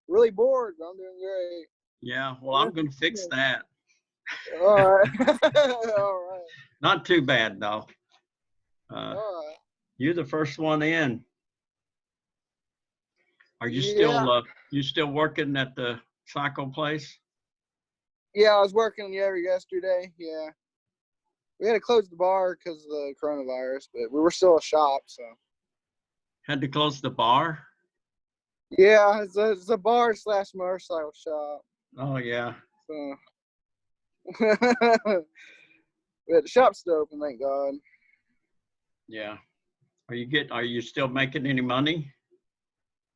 really bored, but I'm doing great. Yeah, well, I'm going to fix that. All right. All right. Not too bad, though. All right. You're the first one in. Are you Yeah. still working at the cycle place? Yeah, I was working yesterday. Yeah. We had to close the bar because of the coronavirus, but we were still a shop, so. Had to close the bar? Yeah, it's a bar / motorcycle shop. Oh, yeah. So. But the shop's still open, thank God. Yeah. Are you still making any money?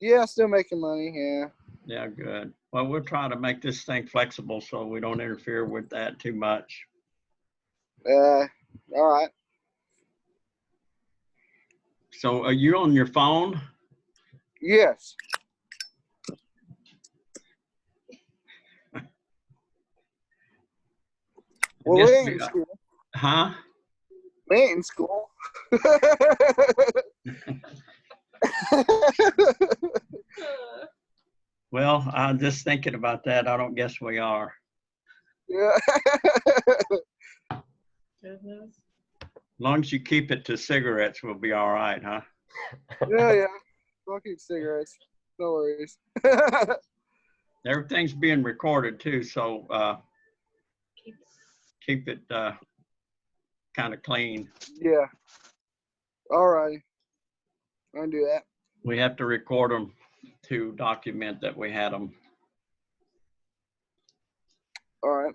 Yeah, still making money, yeah. Yeah, good. Well, we'll try to make this thing flexible so we don't interfere with that too much. All right. So are you on your phone? Yes. Well, we ain't in school. Huh? We ain't in school. Well, I'm just thinking about that. I don't guess we are. Yeah. Goodness. As long as you keep it to cigarettes, we'll be all right, huh? Yeah. I'll keep cigarettes. No worries. Everything's being recorded too, so keep it kind of clean. Yeah. All right. I can do that. We have to record them to document that we had them. All right.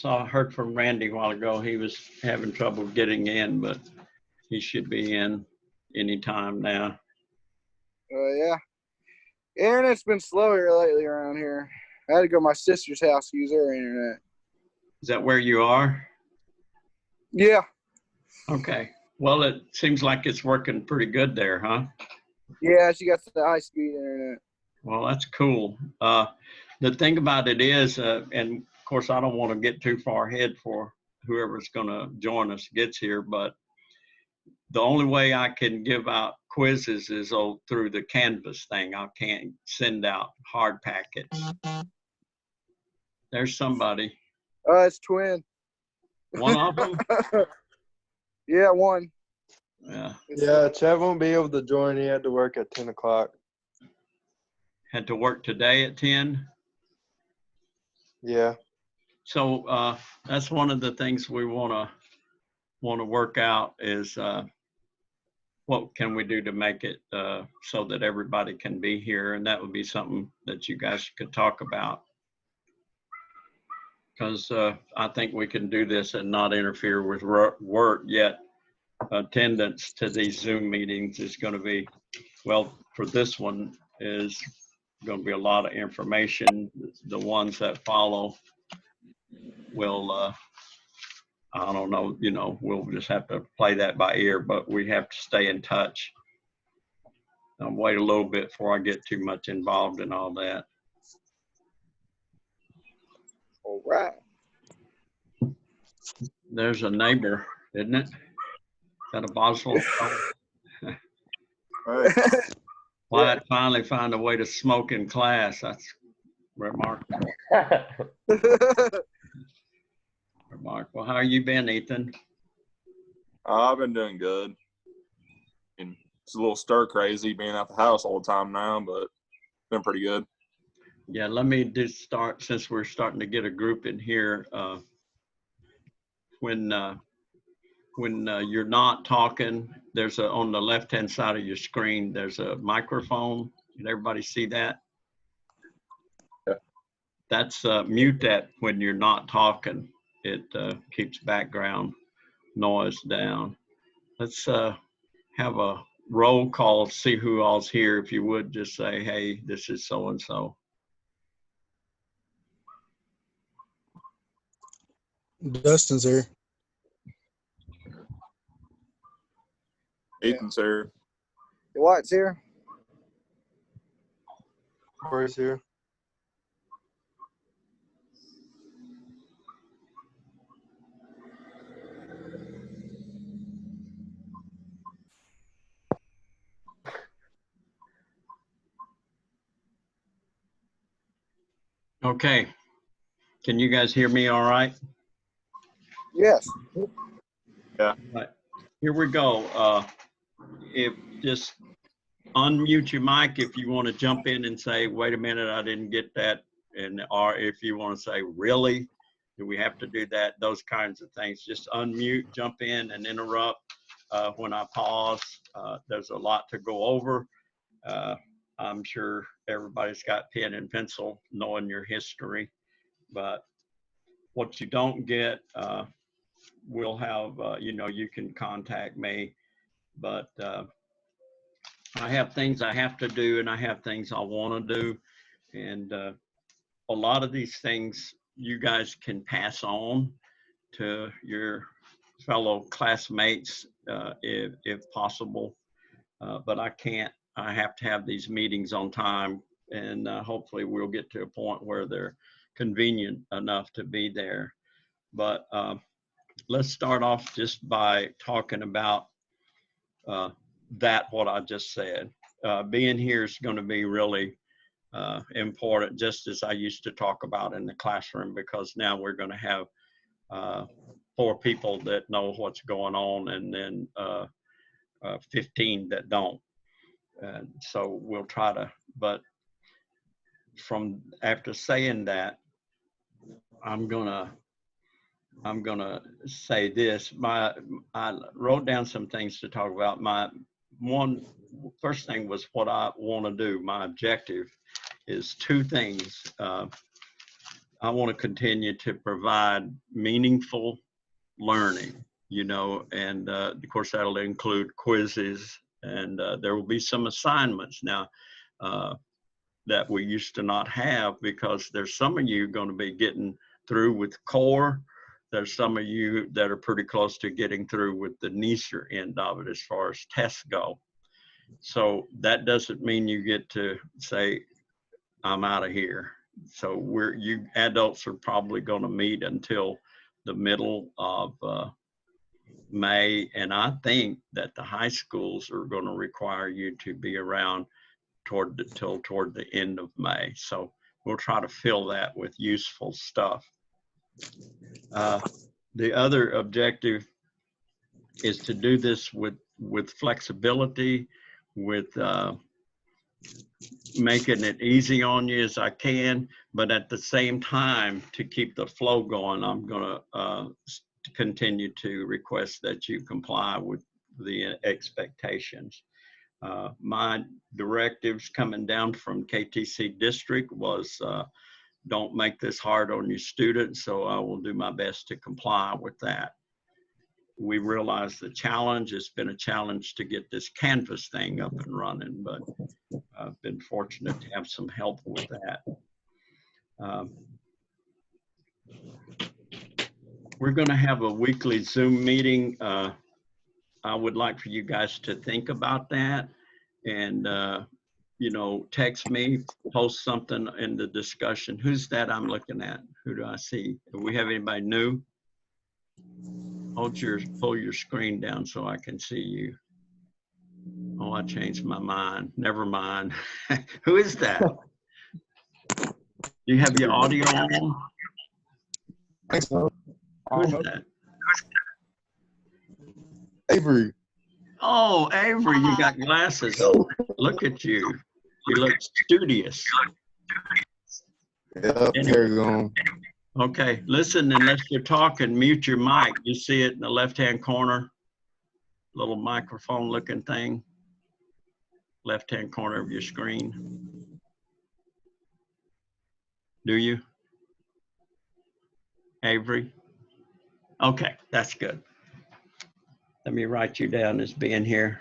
I heard from Randy a while ago. He was having trouble getting in, but he should be in anytime now. Yeah. Internet's been slow here lately around here. I had to go to my sister's house to use her internet. Is that where you are? Yeah. Okay. Well, it seems like it's working pretty good there, huh? Yeah, she got the high-speed internet. Well, that's cool. The thing about it is, and of course, I don't want to get too far ahead for whoever's going to join us gets here, but the only way I can give out quizzes is through the Canvas thing. I can't send out hard packets. There's somebody. It's twin. One of them? Yeah, one. Yeah. Yeah, Chad won't be able to join. He had to work at 10 o'clock. Had to work today at 10? Yeah. So that's one of the things we want to work out is what can we do to make it so that everybody can be here, and that would be something that you guys could talk about. Because I think we can do this and not interfere with work, yet attendance to these Zoom meetings is going to be, well, for this one is going to be a lot of information. The ones that follow will, I don't know, we'll just have to play that by ear, but we have to stay in touch. I'll wait a little bit before I get too much involved in all that. All right. There's a neighbor, isn't it? Is that a Boswell? Right. Wyatt finally found a way to smoke in class. That's remarkable. Remarkable. How you been, Ethan? I've been doing good. And it's a little stir crazy being at the house all the time now, but been pretty good. Yeah, let me just start, since we're starting to get a group in here. When you're not talking, there's on the left-hand side of your screen, there's a microphone. Can everybody see that? Yeah. That's mute that when you're not talking. It keeps background noise down. Let's have a roll call, see who all's here. If you would just say, hey, this is so-and-so. Dustin's here. Ethan's here. Wyatt's here. Corey's here. Okay. Can you guys hear me all right? Yes. Right. Here we go. If just unmute your mic if you want to jump in and say, wait a minute, I didn't get that. And or if you want to say, really? Do we have to do that? Those kinds of things. Just unmute, jump in and interrupt when I pause. There's a lot to go over. I'm sure everybody's got pen and pencil knowing your history, but what you don't get, we'll have, you can contact me, but I have things I have to do and I have things I want to do. And a lot of these things you guys can pass on to your fellow classmates if possible. But I can't, I have to have these meetings on time, and hopefully we'll get to a point where they're convenient enough to be there. But let's start off just by talking about what I just said. Being here is going to be really important, just as I used to talk about in the classroom, because now we're going to have 4 people that know what's going on, and then 15 that don't. And so we'll try to, but from after saying that, I'm gonna say this. I wrote down some things to talk about. First thing was what I want to do. My objective is 2 things. I want to continue to provide meaningful learning, and of course that'll include quizzes, and there will be some assignments now that we used to not have, because there's some of you going to be getting through with core. There's some of you that are pretty close to getting through with the NESER end of it as far as tests go. So that doesn't mean you get to say, I'm out of here. So you adults are probably going to meet until the middle of May. And I think that the high schools are going to require you to be around toward the end of May. So we'll try to fill that with useful stuff. The other objective is to do this with flexibility, with making it easy on you as I can, but at the same time, to keep the flow going, I'm going to continue to request that you comply with the expectations. My directives coming down from KTC district was don't make this hard on your students, so I will do my best to comply with that. We realize the challenge. It's been a challenge to get this Canvas thing up and running, but I've been fortunate to have some help with that. We're going to have a weekly Zoom meeting. I would like for you guys to think about that, and text me, post something in the discussion. Who's that I'm looking at? Who do I see? Do we have anybody new? Pull your screen down so I can see you. Oh, I changed my mind. Never mind. Who is that? Do you have your audio on? Thanks, man. Who is that? Avery. Oh, Avery, you got glasses. Look at you. You look studious. Yep, there you go. Okay, listen, unless you're talking, mute your mic. You see it in the left-hand corner, little microphone looking thing, left-hand corner of your screen. Do you? Avery? Okay, that's good. Let me write you down as being here.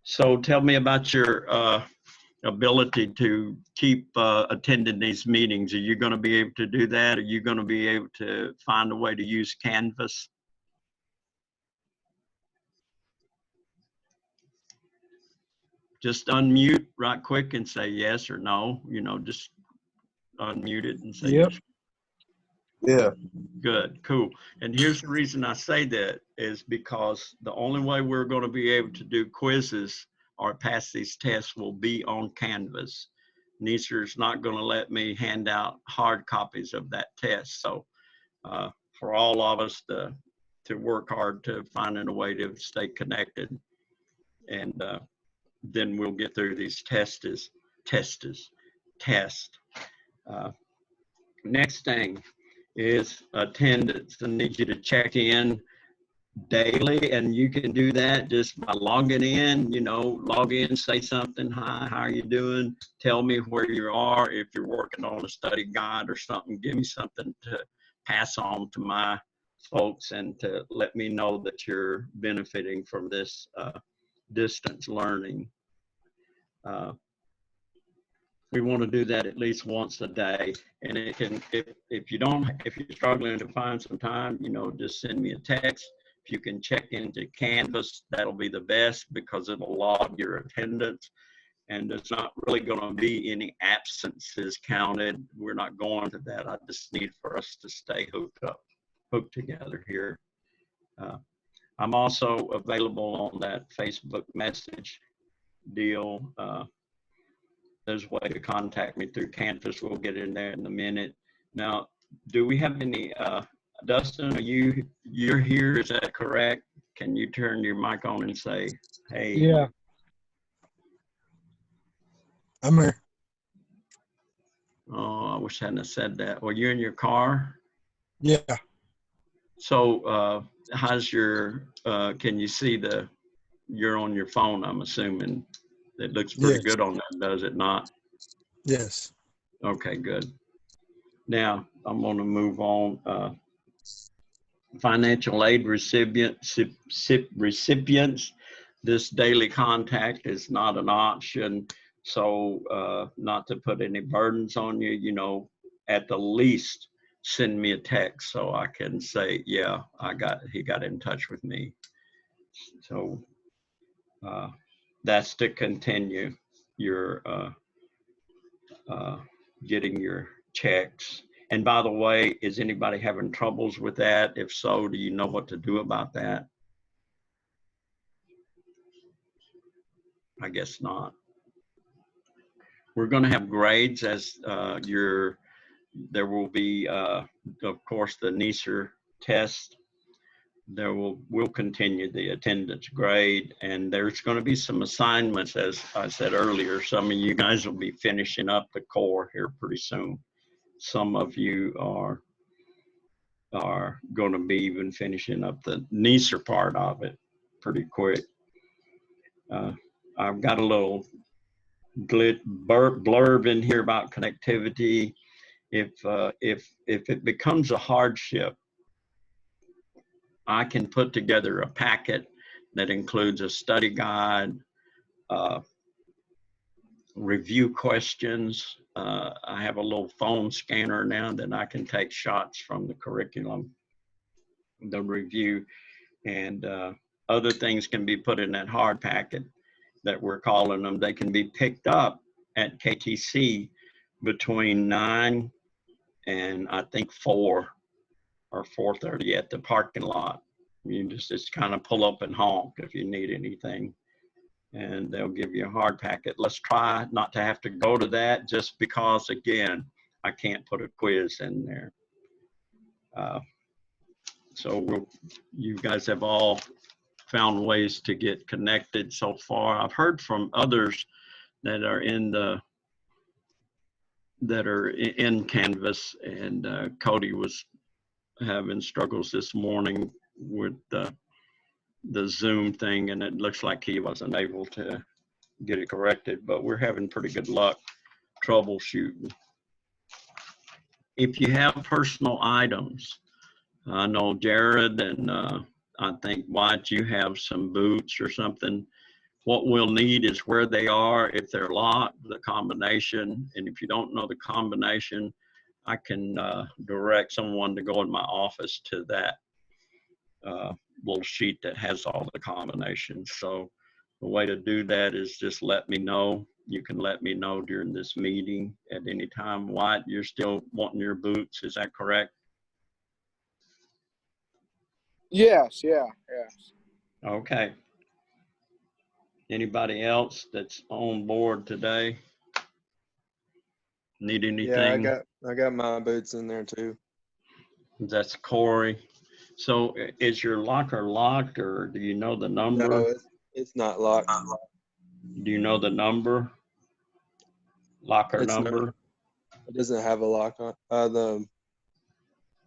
So tell me about your ability to keep attending these meetings. Are you going to be able to do that? Are you going to be able to find a way to use Canvas? Just unmute right quick and say yes or no. Just unmute it and say Yep. yes. Yeah. Good, cool. And here's the reason I say that is because the only way we're going to be able to do quizzes or pass these tests will be on Canvas. NESR's not going to let me hand out hard copies of that test. So for all of us to work hard to finding a way to stay connected, and then we'll get through these tests. Next thing is attendance. I need you to check in daily, and you can do that just by logging in. Log in, say something. Hi, how are you doing? Tell me where you are. If you're working on a study guide or something, give me something to pass on to my folks and to let me know that you're benefiting from this distance learning. We want to do that at least once a day, and it can, if you're struggling to find some time, just send me a text. If you can check into Canvas, that'll be the best, because it'll log your attendance, and there's not really going to be any absences counted. We're not going to that. I just need for us to stay hooked together here. I'm also available on that Facebook message deal. There's a way to contact me through Canvas. We'll get in there in a minute. Now, do we have any, Dustin, you're here, is that correct? Can you turn your mic on and say, hey? Yeah. I'm here. Oh, I wish I hadn't have said that. Well, you're in your car? Yeah. So how's your, can you see you're on your phone, I'm assuming. It looks pretty good on that, does it not? Yes. Okay, good. Now, I'm going to move on. Financial aid recipients, this daily contact is not an option. So not to put any burdens on you, at the least, send me a text so I can say, yeah, he got in touch with me. So that's to continue your getting your checks. And by the way, is anybody having troubles with that? If so, do you know what to do about that? I guess not. We're going to have grades as there will be, of course, the NESR test. We'll continue the attendance grade, and there's going to be some assignments, as I said earlier. Some of you guys will be finishing up the core here pretty soon. Some of you are going to be even finishing up the NESR part of it pretty quick. I've got a little blurb in here about connectivity. If it becomes a hardship, I can put together a packet that includes a study guide, review questions. I have a little phone scanner now that I can take shots from the curriculum, the review, and other things can be put in that hard packet that we're calling them. They can be picked up at KTC between 9 and I think 4 or 4:30 at the parking lot. You just kind of pull up and honk if you need anything, and they'll give you a hard packet. Let's try not to have to go to that, just because, again, I can't put a quiz in there. So you guys have all found ways to get connected so far. I've heard from others that are in Canvas, and Cody was having struggles this morning with the Zoom thing, and it looks like he wasn't able to get it corrected, but we're having pretty good luck troubleshooting. If you have personal items, I know Jared and I think White, you have some boots or something. What we'll need is where they are, if they're locked, the combination, and if you don't know the combination, I can direct someone to go in my office to that little sheet that has all the combinations. So the way to do that is just let me know. You can let me know during this meeting at any time. White, you're still wanting your boots, is that correct? Yes, yeah. Okay. Anybody else that's on board today? Need anything? Yeah, I got my boots in there too. That's Corey. So is your locker locked, or do you know the number? No, it's not locked. Do you know the number? Locker It's not. number? It doesn't have a lock on.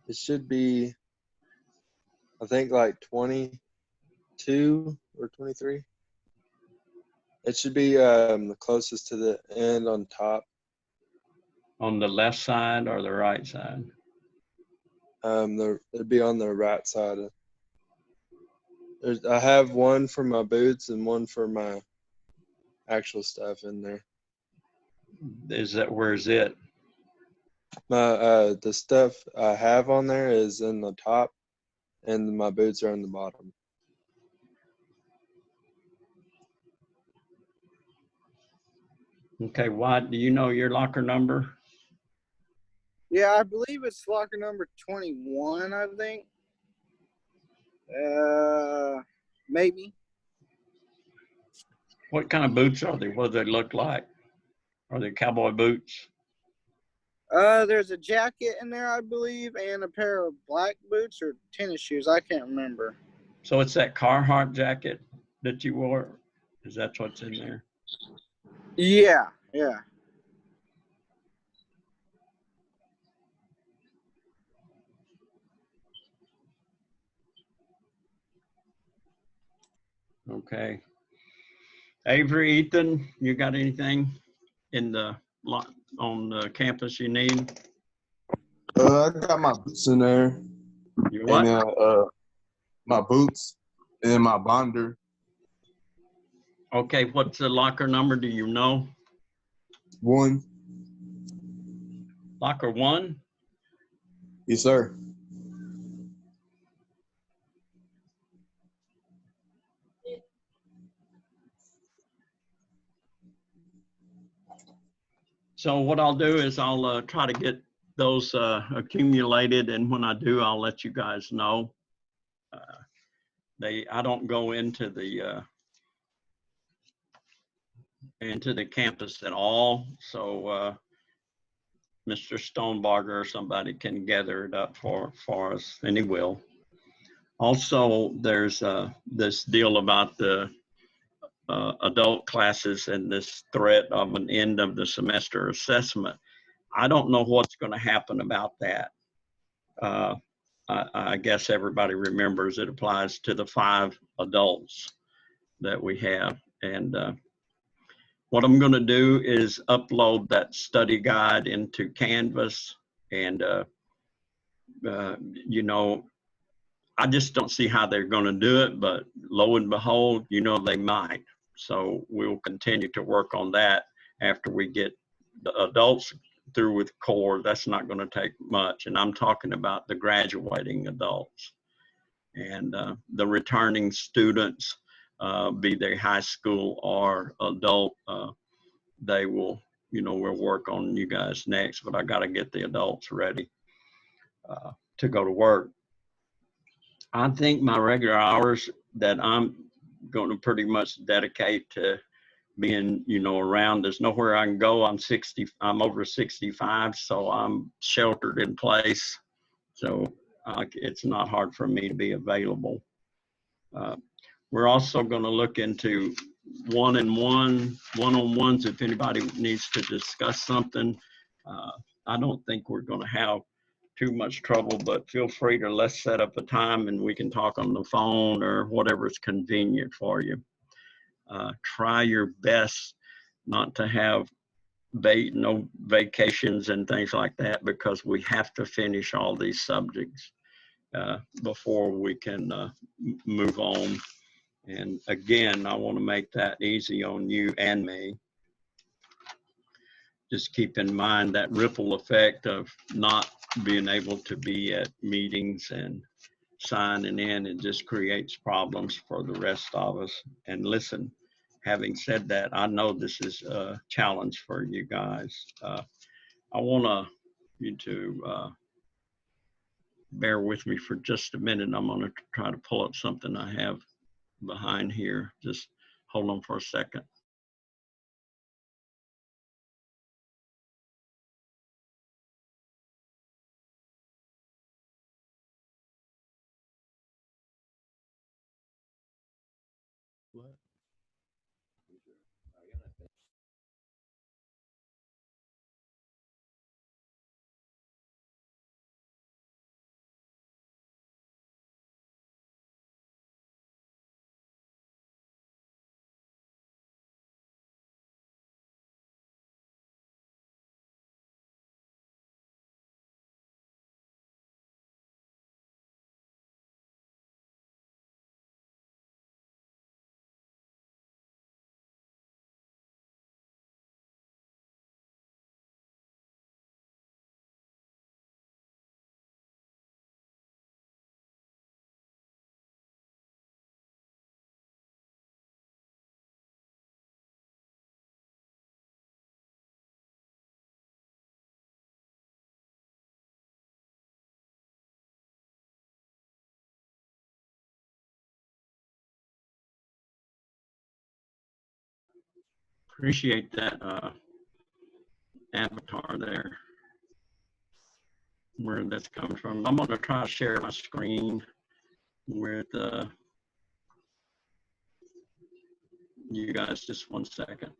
It should be, I think, like 22 or 23. It should be the closest to the end on top. On the left side or the right side? It'd be on the right side. I have one for my boots and one for my actual stuff in there. Where's it? The stuff I have on there is in the top, and my boots are on the bottom. Okay, Watt, do you know your locker number? Yeah, I believe it's locker number 21, I think. Maybe. What kind of boots are they? What do they look like? Are they cowboy boots? There's a jacket in there, I believe, and a pair of black boots or tennis shoes. I can't remember. So it's that Carhartt jacket that you wore? Is that what's in there? Yeah, yeah. Okay. Avery, Ethan, you got anything in the lot on the campus you need? I got my boots in there, You and what? then my boots and my binder. Okay, what's the locker number? Do you know? 1. Locker 1? Yes, sir. So what I'll do is I'll try to get those accumulated, and when I do, I'll let you guys know. I don't go into the campus at all, so Mr. Stonebarger or somebody can gather it up for us, and he will. Also, there's this deal about the adult classes and this threat of an end of the semester assessment. I don't know what's going to happen about that. I guess everybody remembers it applies to the 5 adults that we have. And what I'm going to do is upload that study guide into Canvas. And, you know, I just don't see how they're going to do it, but lo and behold, you know, they might. So we'll continue to work on that after we get the adults through with core. That's not going to take much. And I'm talking about the graduating adults and the returning students, be they high school or adult. They will, you know, we'll work on you guys next, but I got to get the adults ready to go to work. I think my regular hours that I'm going to pretty much dedicate to being, you know, around. There's nowhere I can go. I'm over 65, so I'm sheltered in place. So it's not hard for me to be available. We're also going to look into one-on-ones if anybody needs to discuss something. I don't think we're going to have too much trouble, but feel free to let's set up a time and we can talk on the phone or whatever is convenient for you. Try your best not to have no vacations and things like that, because we have to finish all these subjects before we can move on. And again, I want to make that easy on you and me. Just keep in mind that ripple effect of not being able to be at meetings and signing in. It just creates problems for the rest of us. And listen, having said that, I know this is a challenge for you guys. I want you to bear with me for just a minute. I'm going to try to pull up something I have behind here. Just hold on for a second. Appreciate that avatar there, where this comes from. I'm going to try to share my screen with you guys. Just 1 second.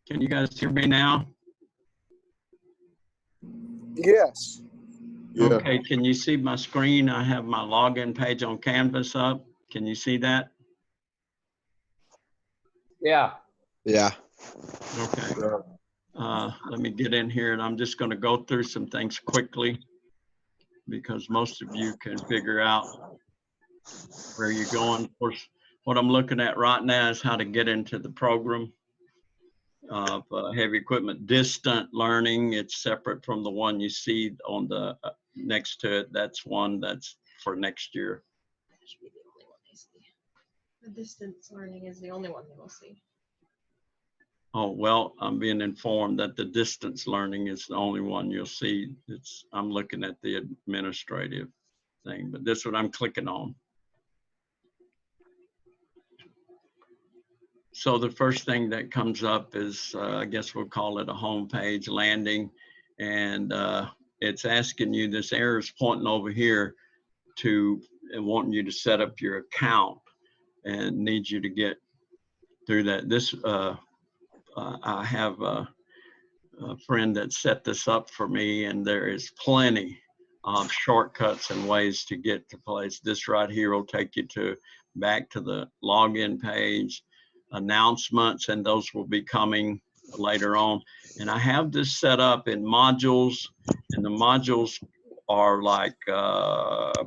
Can you guys hear me now? Yes. Yeah. Okay, can you see my screen? I have my login page on Canvas up. Can you see that? Yeah. Yeah. Okay. Yeah. Let me get in here and I'm just going to go through some things quickly because most of you can figure out where you're going. Of course, what I'm looking at right now is how to get into the program of heavy equipment distant learning. It's separate from the one you see on the next to it. That's one that's for next year. Should be the only one they see. The distance learning is the only one they will see. Oh, well, I'm being informed that the distance learning is the only one you'll see. I'm looking at the administrative thing, but this is what I'm clicking on. So the first thing that comes up is, I guess we'll call it a home page landing. And it's asking you, this arrow is pointing over here to wanting you to set up your account and needs you to get through that. This, I have a friend that set this up for me, and there is plenty of shortcuts and ways to get to place. This right here will take you back to the login page, announcements, and those will be coming later on. And I have this set up in modules, and the modules are like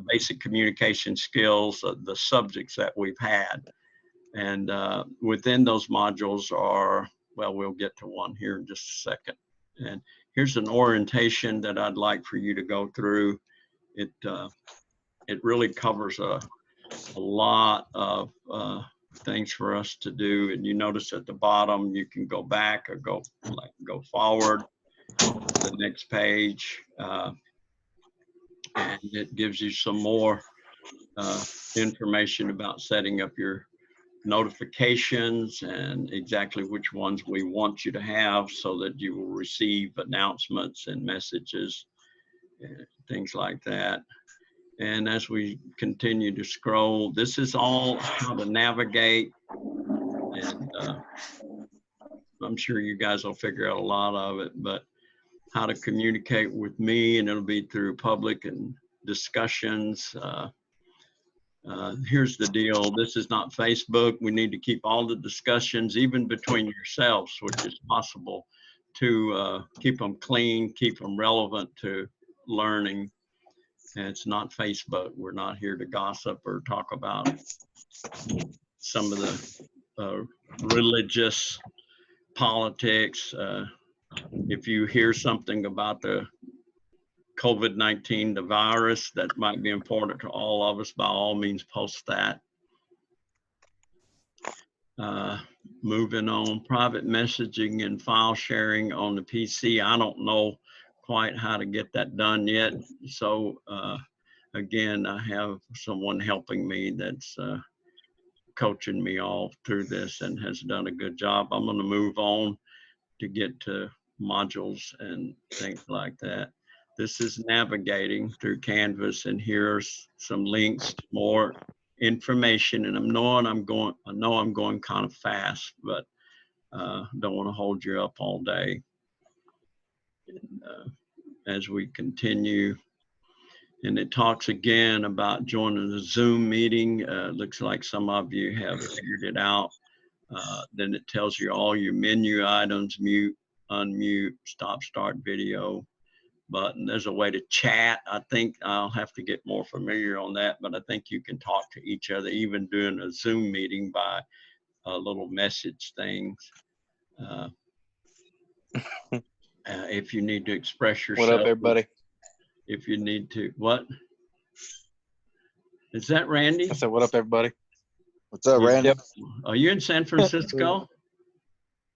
basic communication skills, the subjects that we've had. And within those modules are, well, we'll get to one here in just a second. And here's an orientation that I'd like for you to go through. It really covers a lot of things for us to do. And you notice at the bottom, you can go back or go forward to the next page. And it gives you some more information about setting up your notifications and exactly which ones we want you to have so that you will receive announcements and messages and things like that. And as we continue to scroll, this is all how to navigate. And I'm sure you guys will figure out a lot of it, but how to communicate with me, and it'll be through public and discussions. Here's the deal. This is not Facebook. We need to keep all the discussions, even between yourselves, which is possible, to keep them clean, keep them relevant to learning. And it's not Facebook. We're not here to gossip or talk about some of the religious politics. If you hear something about the COVID-19, the virus, that might be important to all of us, by all means, post that. Moving on, private messaging and file sharing on the PC. I don't know quite how to get that done yet. So again, I have someone helping me that's coaching me all through this and has done a good job. I'm going to move on to get to modules and things like that. This is navigating through Canvas, and here's some links to more information. And I know I'm going kind of fast, but don't want to hold you up all day. And, as we continue, and it talks again about joining the Zoom meeting. Looks like some of you have figured it out. Then it tells you all your menu items: mute, unmute, stop, start video button. There's a way to chat. I think I'll have to get more familiar on that, but I think you can talk to each other, even during a Zoom meeting, by little message things. If you need to express yourself. What up, everybody? If you need to, what? Is that Randy? I said, what up, everybody? What's up, Randy? Yep. Are you in San Francisco?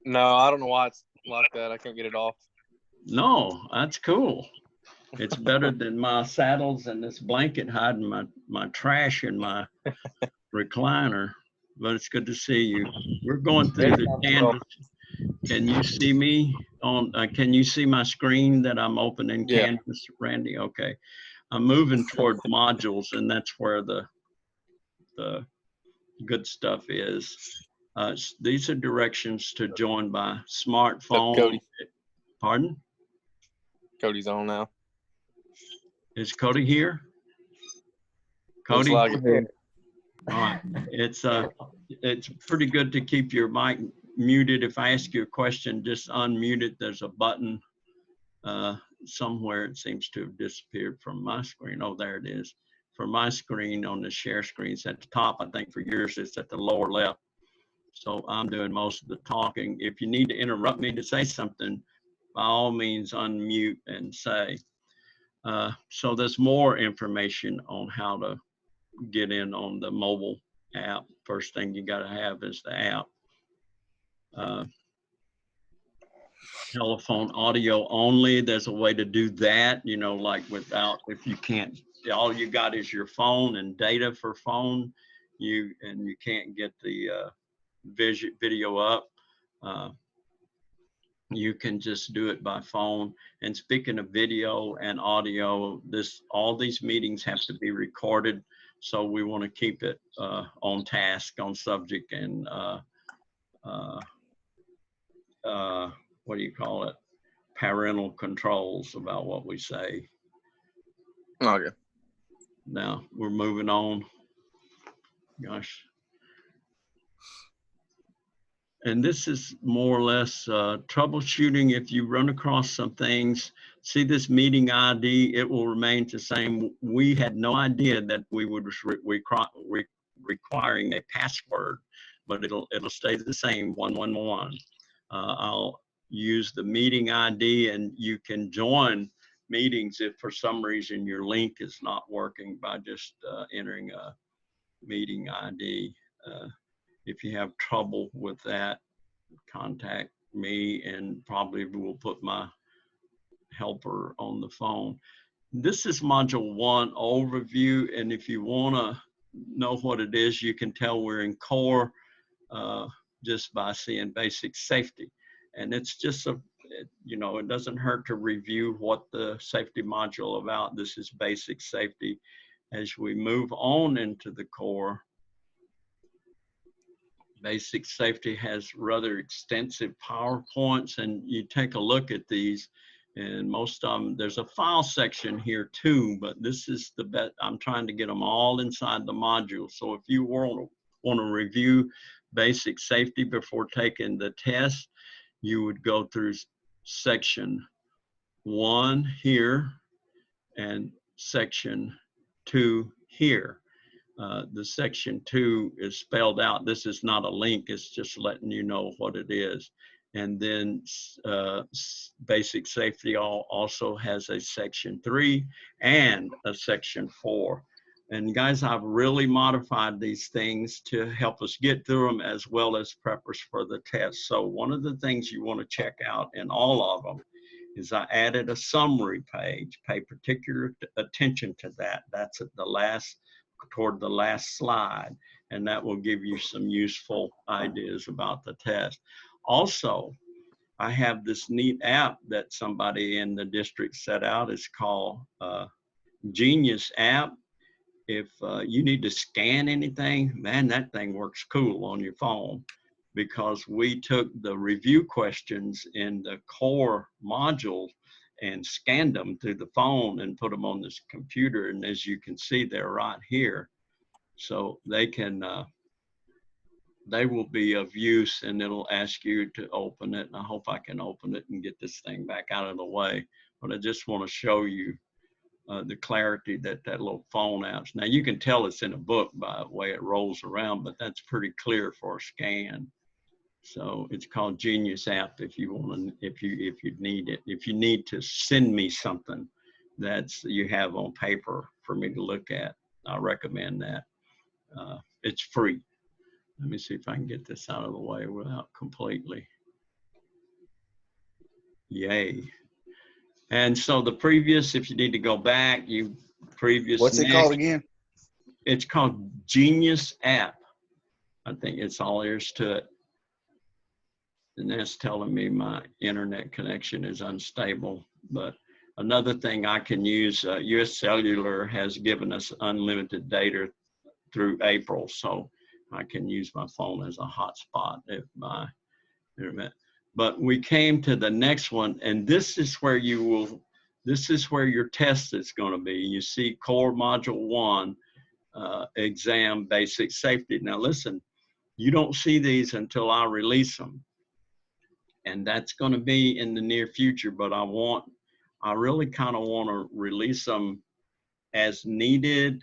No, I don't know why it's like that. I can't get it off. No, that's cool. It's better than my saddles and this blanket hiding my trash in my recliner. But it's good to see you. We're going through the Canvas. Can you see me on? Can you see my screen that I'm opening Canvas, Randy? Okay. I'm moving toward modules, and that's where the good stuff is. These are directions to join by smartphone. Cody. Pardon? Cody's on now. Is Cody here? Cody? Looks like it. All right. It's pretty good to keep your mic muted. If I ask you a question, just unmute it. There's a button somewhere. It seems to have disappeared from my screen. Oh, there it is. For my screen on the share screen, it's at the top. I think for yours, it's at the lower left. So I'm doing most of the talking. If you need to interrupt me to say something, by all means, unmute and say. So there's more information on how to get in on the mobile app. First thing you got to have is the app. Telephone audio only. There's a way to do that, you know, like without, if you can't, all you got is your phone and data for phone, you can't get the video up. You can just do it by phone. And speaking of video and audio, all these meetings have to be recorded. So we want to keep it on task, on subject, and what do you call it? Parental controls about what we say. Okay. Now we're moving on. Gosh. And this is more or less troubleshooting. If you run across some things, see this meeting ID, it will remain the same. We had no idea that we would requiring a password. but it'll stay the same, 111. I'll use the meeting ID, and you can join meetings if for some reason your link is not working by just entering a meeting ID. If you have trouble with that, contact me, and probably we'll put my helper on the phone. This is module 1 overview, and if you want to know what it is, you can tell we're in core just by seeing basic safety. And it's just it doesn't hurt to review what the safety module about. This is basic safety. As we move on into the core, basic safety has rather extensive PowerPoints, and you take a look at these, and most of them, there's a file section here too, but this is the best. I'm trying to get them all inside the module. So if you want to review basic safety before taking the test, you would go through section 1 here and section 2 here. The section 2 is spelled out. This is not a link. It's just letting you know what it is. And then basic safety also has a section 3 and a section 4. And guys, I've really modified these things to help us get through them as well as prep us for the test. So one of the things you want to check out in all of them is I added a summary page. Pay particular attention to that. That's at the last, toward the last slide, and that will give you some useful ideas about the test. Also, I have this neat app that somebody in the district set out. It's called Genius app. If you need to scan anything, man, that thing works cool on your phone, because we took the review questions in the core module and scanned them through the phone and put them on this computer. And as you can see, they're right here. So they can, they will be of use, and it'll ask you to open it. And I hope I can open it and get this thing back out of the way. But I just want to show you the clarity that little phone adds. Now you can tell it's in a book by the way it rolls around, but that's pretty clear for a scan. So it's called Genius app if you want to, if you need it. If you need to send me something that's you have on paper for me to look at, I recommend that. It's free. Let me see if I can get this out of the way without completely. Yay. And so the previous, if you need to go back, What's it called again? It's called Genius app. I think it's all there is to it. And that's telling me my internet connection is unstable. But another thing I can use, US Cellular has given us unlimited data through April. So I can use my phone as a hotspot if my internet. But we came to the next one, and this is where this is where your test is going to be. You see core module 1, exam basic safety. Now listen, you don't see these until I release them. And that's going to be in the near future, but I really kind of want to release them as needed,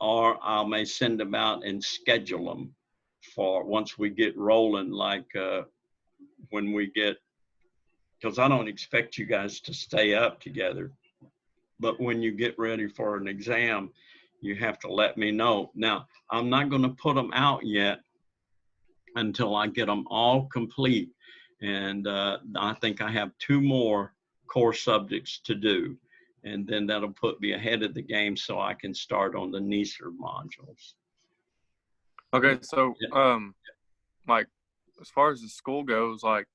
or I may send them out and schedule them for once we get rolling, like when we get, because I don't expect you guys to stay up together, but when you get ready for an exam, you have to let me know. Now, I'm not going to put them out yet until I get them all complete. And I think I have 2 more core subjects to do. And then that'll put me ahead of the game so I can start on the NESR modules. Okay, so like as far as the school goes, like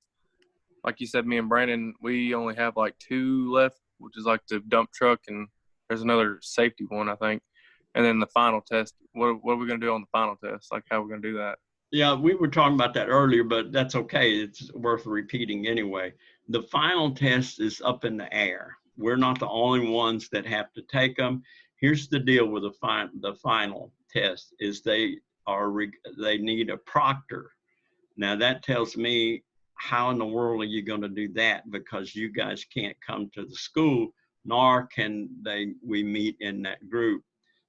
you said, me and Brandon, we only have like 2 left, which is like the dump truck, and there's another safety one, I think. And then the final test. What are we gonna do on the final test? Like, how are we gonna do that? Yeah, we were talking about that earlier, but that's okay. It's worth repeating anyway. The final test is up in the air. We're not the only ones that have to take them. Here's the deal with the final test is they need a proctor. Now that tells me, how in the world are you going to do that? Because you guys can't come to the school, nor can we meet in that group.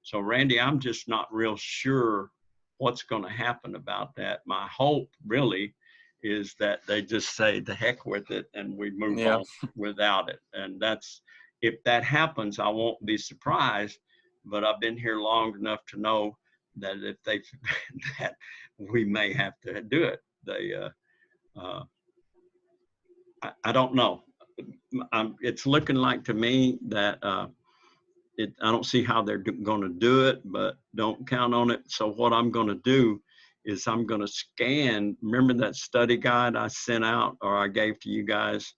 So Randy, I'm just not real sure what's going to happen about that. My hope really is that they just say the heck with it and we move Yeah. on without it. And that's, if that happens, I won't be surprised, but I've been here long enough to know that if they, that we may have to do it. They, I don't know. It's looking like to me that I don't see how they're going to do it, but don't count on it. So what I'm going to do is I'm going to scan. Remember that study guide I sent out or I gave to you guys?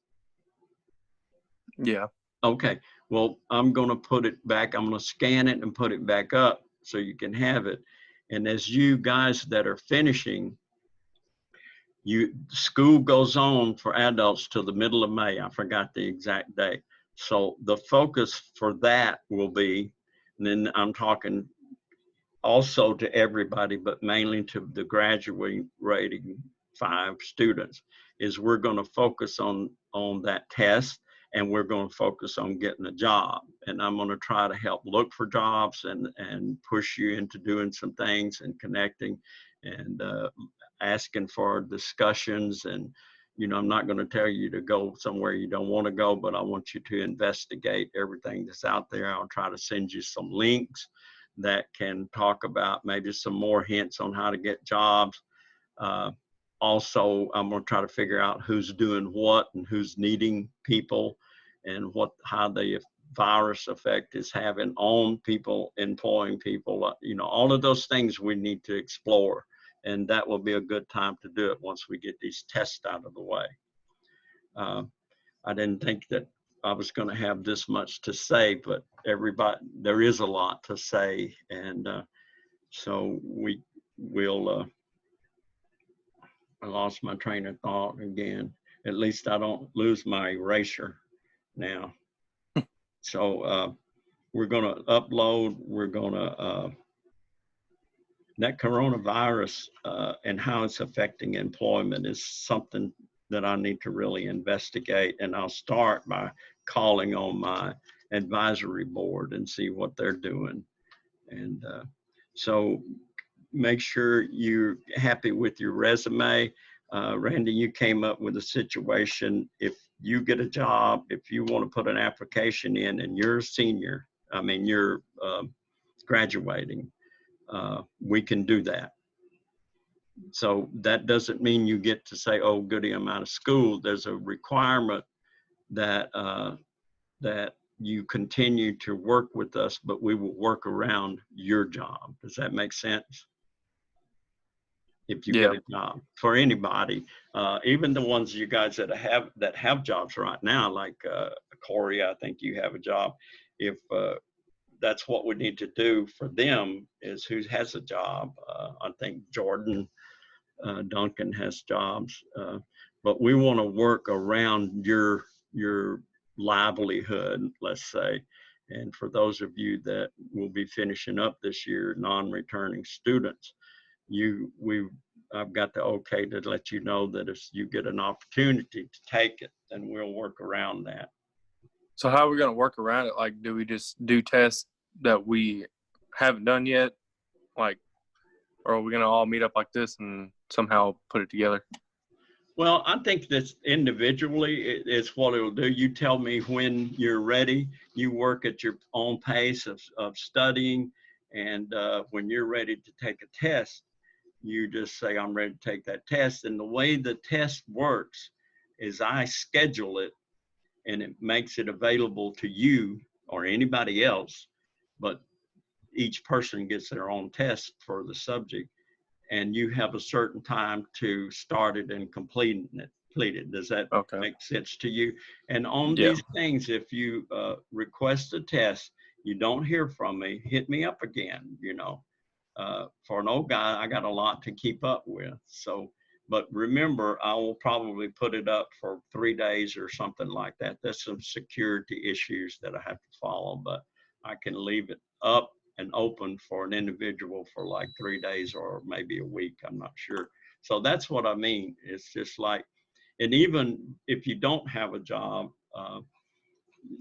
Yeah. Okay. Well, I'm going to put it back. I'm going to scan it and put it back up so you can have it. And as you guys that are finishing, school goes on for adults till the middle of May. I forgot the exact date. So the focus for that will be, and then I'm talking also to everybody, but mainly to the graduating 5 students, is we're going to focus on that test, and we're going to focus on getting a job. And I'm going to try to help look for jobs and push you into doing some things and connecting and asking for discussions. And, you know, I'm not going to tell you to go somewhere you don't want to go, but I want you to investigate everything that's out there. I'll try to send you some links that can talk about maybe some more hints on how to get jobs. Also, I'm going to try to figure out who's doing what and who's needing people and how the virus effect is having on people, employing people. You know, all of those things we need to explore. And that will be a good time to do it once we get these tests out of the way. I didn't think that I was going to have this much to say, but there is a lot to say. And so we'll, I lost my train of thought again. At least I don't lose my eraser now. So we're going to upload, we're going to, that coronavirus and how it's affecting employment is something that I need to really investigate. And I'll start by calling on my advisory board and see what they're doing. And so make sure you're happy with your resume. Randy, you came up with a situation. If you get a job, if you want to put an application in and you're a senior, you're graduating, we can do that. So that doesn't mean you get to say, oh, goody, I'm out of school. There's a requirement that that you continue to work with us, but we will work around your job. Does that make sense? If you get a job for anybody, even the ones you guys that have jobs right now, like Corey, I think you have a job. If that's what we need to do for them is who has a job. I think Jordan Duncan has jobs, but we want to work around your livelihood, let's say. And for those of you that will be finishing up this year, non-returning students, I've got the okay to let you know that if you get an opportunity to take it, then we'll work around that. So how are we going to work around it? Like, do we just do tests that we haven't done yet? Like, or are we going to all meet up like this and somehow put it together? Well, I think that individually it's what it'll do. You tell me when you're ready. You work at your own pace of studying. And when you're ready to take a test, you just say, I'm ready to take that test. And the way the test works is I schedule it and it makes it available to you or anybody else, but each person gets their own test for the subject. And you have a certain time to start it and complete it. Does that make sense to you? And on these things, if you request a test, you don't hear from me, hit me up again, you know. For an old guy, I got a lot to keep up with. So, but remember, I will probably put it up for 3 days or something like that. There's some security issues that I have to follow, but I can leave it up and open for an individual for like 3 days or maybe a week. I'm not sure. So that's what I mean. It's just like, and even if you don't have a job,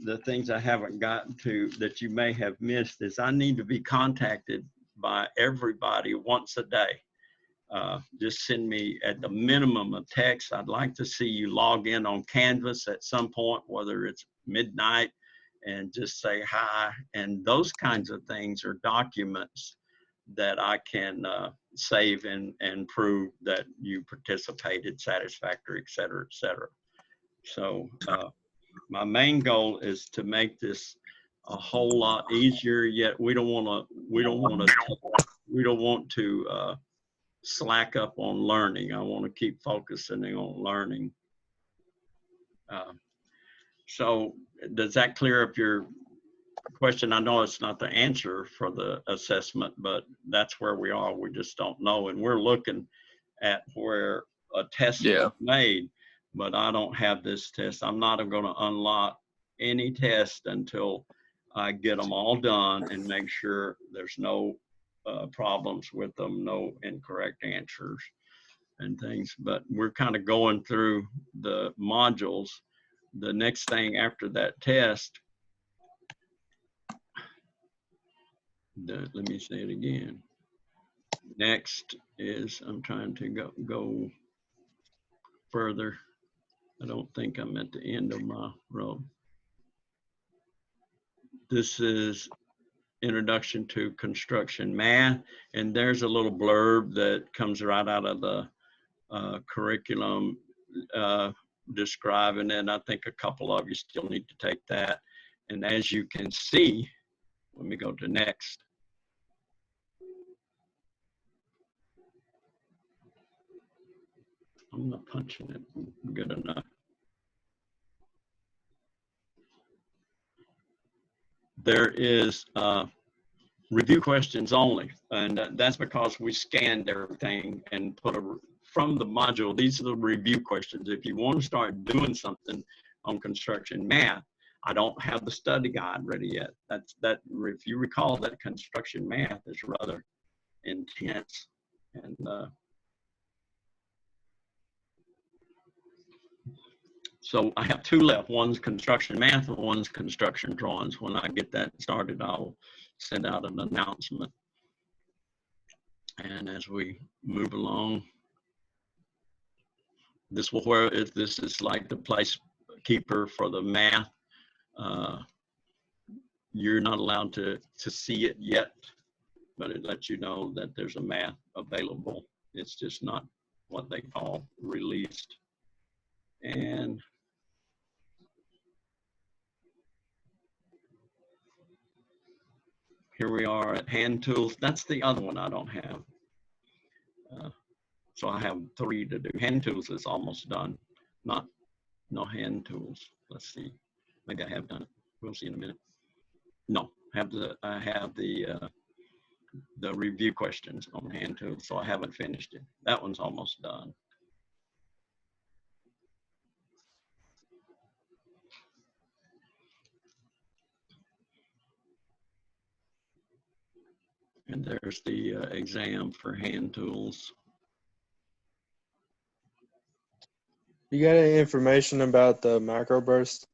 the things I haven't gotten to that you may have missed is I need to be contacted by everybody once a day. Just send me at the minimum a text. I'd like to see you log in on Canvas at some point, whether it's midnight, and just say hi. And those kinds of things are documents that I can save and prove that you participated satisfactory, et cetera, et cetera. So my main goal is to make this a whole lot easier, yet we don't want to slack up on learning. I want to keep focusing on learning. So does that clear up your question? I know it's not the answer for the assessment, but that's where we are. We just don't know. And we're looking at where a test was made, but I don't have this test. I'm not going to unlock any test until I get them all done and make sure there's no problems with them, no incorrect answers and things. But we're kind of going through the modules. The next thing after that test, let me say it again. Next is, I'm trying to go further. I don't think I'm at the end of my row. This is Introduction to Construction Math, and there's a little blurb that comes right out of the curriculum describing it. I think a couple of you still need to take that. And as you can see, let me go to next. I'm not punching it good enough. There is review questions only, and that's because we scanned everything and put from the module, these are the review questions. If you want to start doing something on construction math, I don't have the study guide ready yet. If you recall, that construction math is rather intense, and so I have two left. One's construction math and one's construction drawings. When I get that started, I'll send out an announcement. And as we move along, this is like the place keeper for the math. You're not allowed to see it yet, but it lets you know that there's a math available. It's just not what they call released. And here we are at hand tools. That's the other one I don't have. So I have 3 to do. Hand tools is almost done. No hand tools. Let's see. Maybe I have done it. We'll see in a minute. No, I have the review questions on hand tools, so I haven't finished it. That one's almost done. And there's the exam for hand tools. You got any information about the microburst?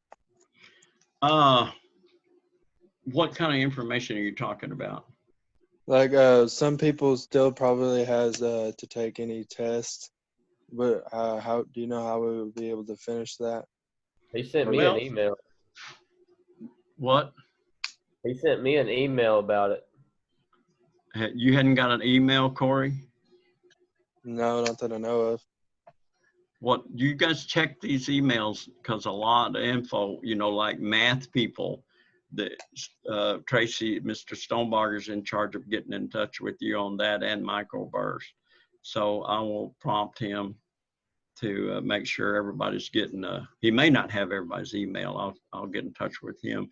What kind of information are you talking about? Like some people still probably has to take any test, but how do you know how we would be able to finish that? He sent me an email. What? He sent me an email about it. You hadn't got an email, Corey? No, not that I know of. What, you guys check these emails, because a lot of info, like math people, Tracy, Mr. Stonebarger's in charge of getting in touch with you on that and microburst. So I will prompt him to make sure everybody's getting he may not have everybody's email. I'll get in touch with him.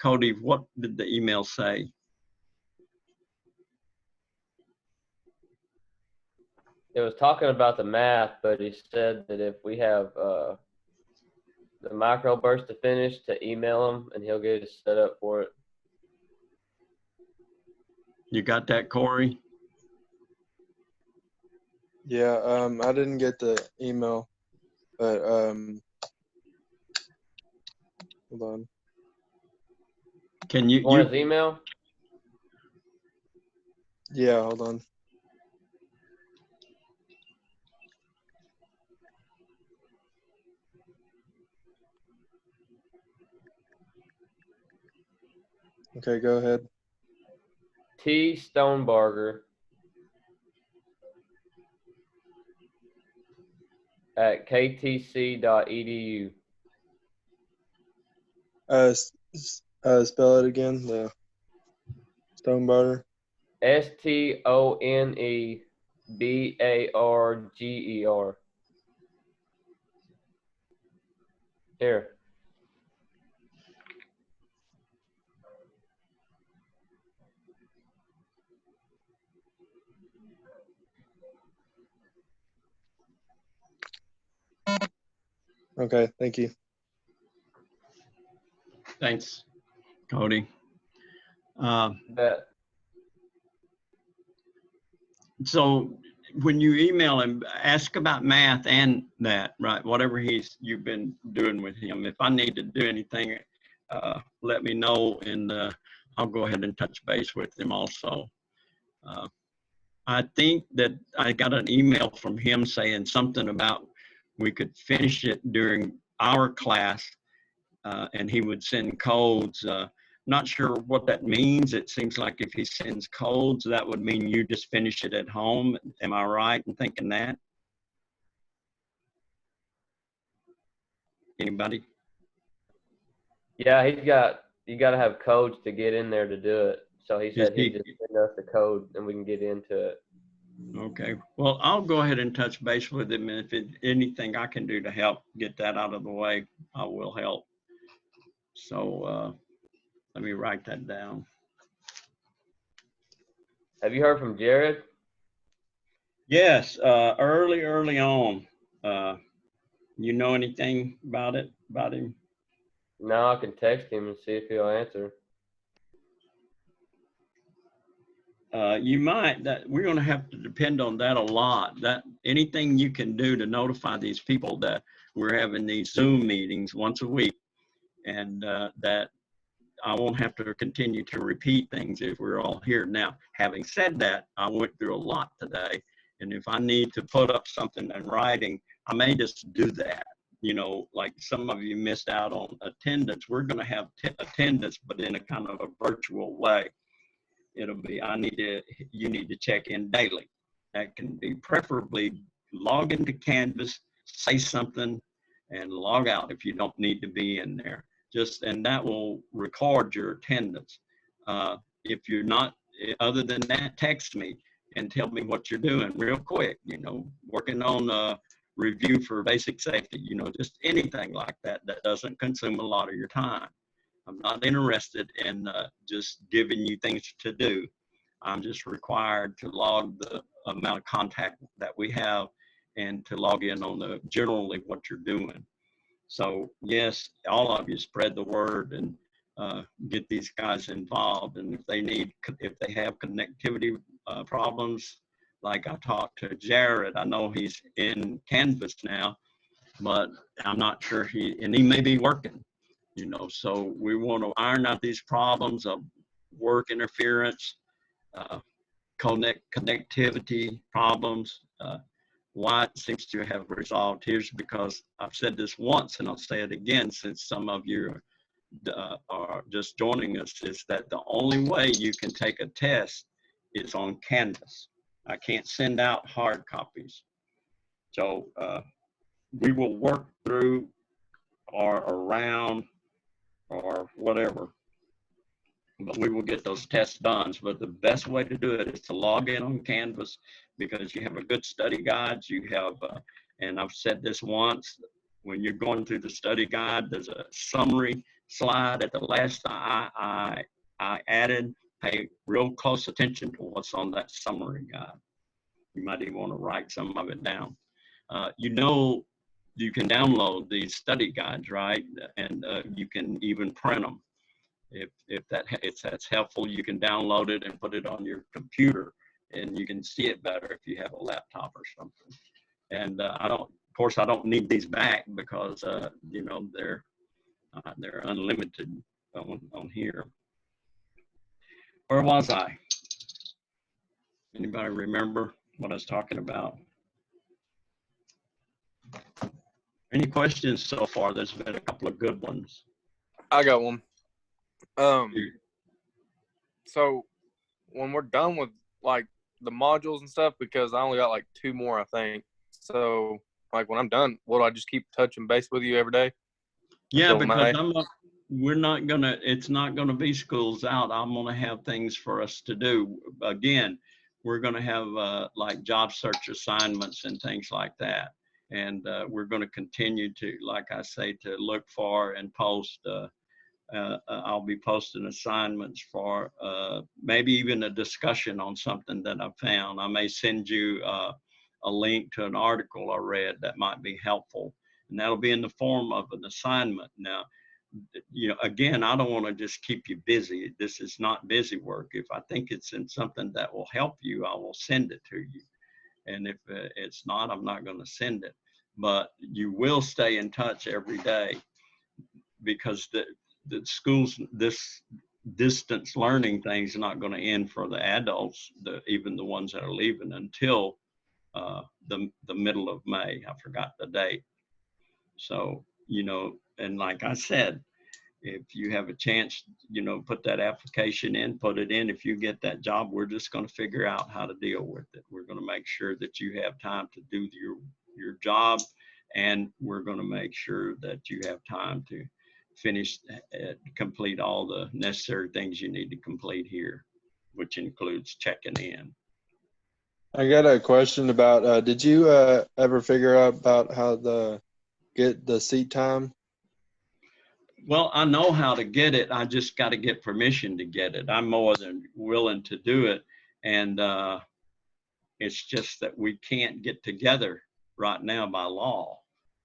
Cody, what did the email say? It was talking about the math, but he said that if we have the microburst to finish, to email him and he'll get us set up for it. You got that, Corey? Yeah, I didn't get the email, but hold on. Can you want his email? Yeah, hold on. Okay, go ahead. T Stonebarger at ktc.edu. Spell it again. The Stonebarger. Stonebarger. Here. Okay, thank you. Thanks, Cody. Uh, Bet. So when you email him, ask about math and that, right? Whatever you've been doing with him. If I need to do anything, let me know, and I'll go ahead and touch base with him also. I think that I got an email from him saying something about we could finish it during our class, and he would send codes. Not sure what that means. It seems like if he sends codes, that would mean you just finish it at home. Am I right in thinking that? Anybody? Yeah, you got to have codes to get in there to do it. So he said he'd just send us the code and we can get into it. Okay. Well, I'll go ahead and touch base with him. And if anything I can do to help get that out of the way, I will help. So let me write that down. Have you heard from Jared? Yes, early on. You know anything about him? No, I can text him and see if he'll answer. You might. We're going to have to depend on that a lot. That anything you can do to notify these people that we're having these Zoom meetings once a week, and that I won't have to continue to repeat things if we're all here. Now, having said that, I went through a lot today, and if I need to put up something in writing, I may just do that. You know, like some of you missed out on attendance. We're going to have attendance, but in a kind of a virtual way. It'll be, you need to check in daily. That can be preferably log into Canvas, say something, and log out if you don't need to be in there. And that will record your attendance. If you're not, other than that, text me and tell me what you're doing real quick, you know, working on a review for basic safety, you know, just anything like that that doesn't consume a lot of your time. I'm not interested in just giving you things to do. I'm just required to log the amount of contact that we have and to log in on generally what you're doing. So yes, all of you spread the word and get these guys involved. And if they have connectivity problems, like I talked to Jared, I know he's in Canvas now, but I'm not sure he may be working. You know, so we want to iron out these problems of work interference, connectivity problems. Why it seems to have resolved here is because I've said this once and I'll say it again since some of you are just joining us, is that the only way you can take a test is on Canvas. I can't send out hard copies. So we will work through or around or whatever, but we will get those tests done. But the best way to do it is to log in on Canvas, because you have a good study guides. You have, and I've said this once, when you're going through the study guide, there's a summary slide at the last I added. Pay real close attention to what's on that summary guide. You might even want to write some of it down. You know, you can download these study guides, right? And you can even print them. If that's helpful, you can download it and put it on your computer, and you can see it better if you have a laptop or something. And of course, I don't need these back because you know, they're unlimited on here. Where was I? Anybody remember what I was talking about? Any questions so far? There's been a couple of good ones. I got one. So when we're done with like the modules and stuff, because I only got like 2 more, I think. So like when I'm done, will I just keep touching base with you every day? Yeah, Until because May? it's not gonna be schools out. I'm gonna have things for us to do. Again, we're gonna have like job search assignments and things like that. And we're gonna continue to, like I say, to look for and post. I'll be posting assignments for maybe even a discussion on something that I found. I may send you a link to an article I read that might be helpful. And that'll be in the form of an assignment. Now, you know, again, I don't want to just keep you busy. This is not busy work. If I think it's in something that will help you, I will send it to you. And if it's not, I'm not going to send it. But you will stay in touch every day, because the schools, this distance learning thing is not going to end for the adults, even the ones that are leaving, until the middle of May. I forgot the date. So, you know, and like I said, if you have a chance, you know, put that application in, put it in. If you get that job, we're just going to figure out how to deal with it. We're going to make sure that you have time to do your job, and we're going to make sure that you have time to finish, complete all the necessary things you need to complete here, which includes checking in. I got a question about, did you ever figure out about how to get the seat time? Well, I know how to get it. I just got to get permission to get it. I'm more than willing to do it. And it's just that we can't get together right now by law,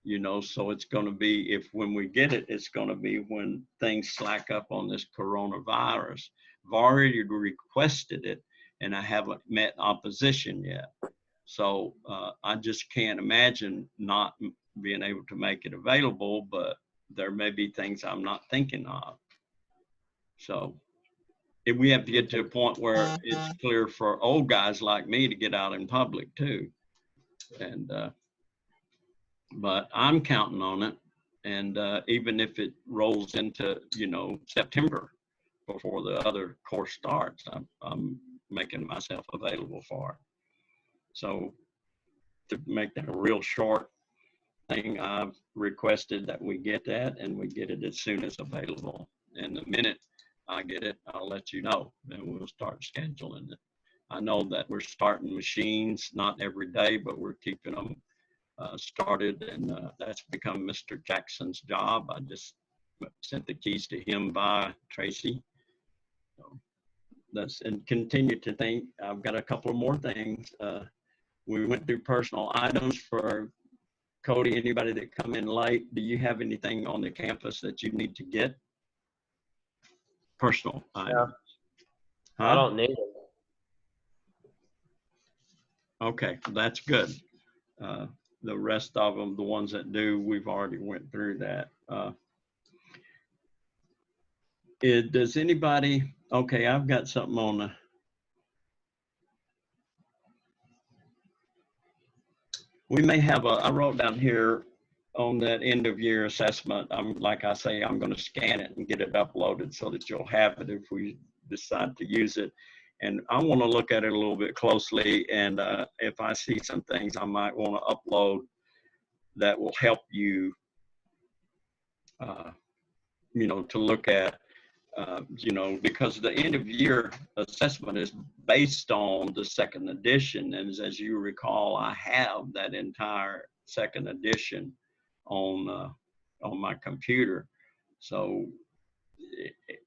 you know, so it's going to be, when we get it, it's going to be when things slack up on this coronavirus. I've already requested it, and I haven't met opposition yet. So I just can't imagine not being able to make it available, but there may be things I'm not thinking of. So if we have to get to a point where it's clear for old guys like me to get out in public too. And, but I'm counting on it. And even if it rolls into, you know, September before the other course starts, I'm making myself available for it. So to make that a real short thing, I've requested that we get that, and we get it as soon as available. And the minute I get it, I'll let you know, and we'll start scheduling it. I know that we're starting machines, not every day, but we're keeping them started, and that's become Mr. Jackson's job. I just sent the keys to him by Tracy. So that's, and continue to think. I've got a couple of more things. We went through personal items for Cody. Anybody that come in late, do you have anything on the campus that you need to get? Personal items. Huh? I don't need them. Okay, that's good. The rest of them, the ones that do, we've already went through that. Does anybody, okay, I've got something on the, we may have I wrote down here on that end of year assessment, like I say, I'm going to scan it and get it uploaded so that you'll have it if we decide to use it. And I want to look at it a little bit closely. And if I see some things I might want to upload that will help you, you know, to look at, you know, because the end of year assessment is based on the second edition. And as you recall, I have that entire second edition on my computer. So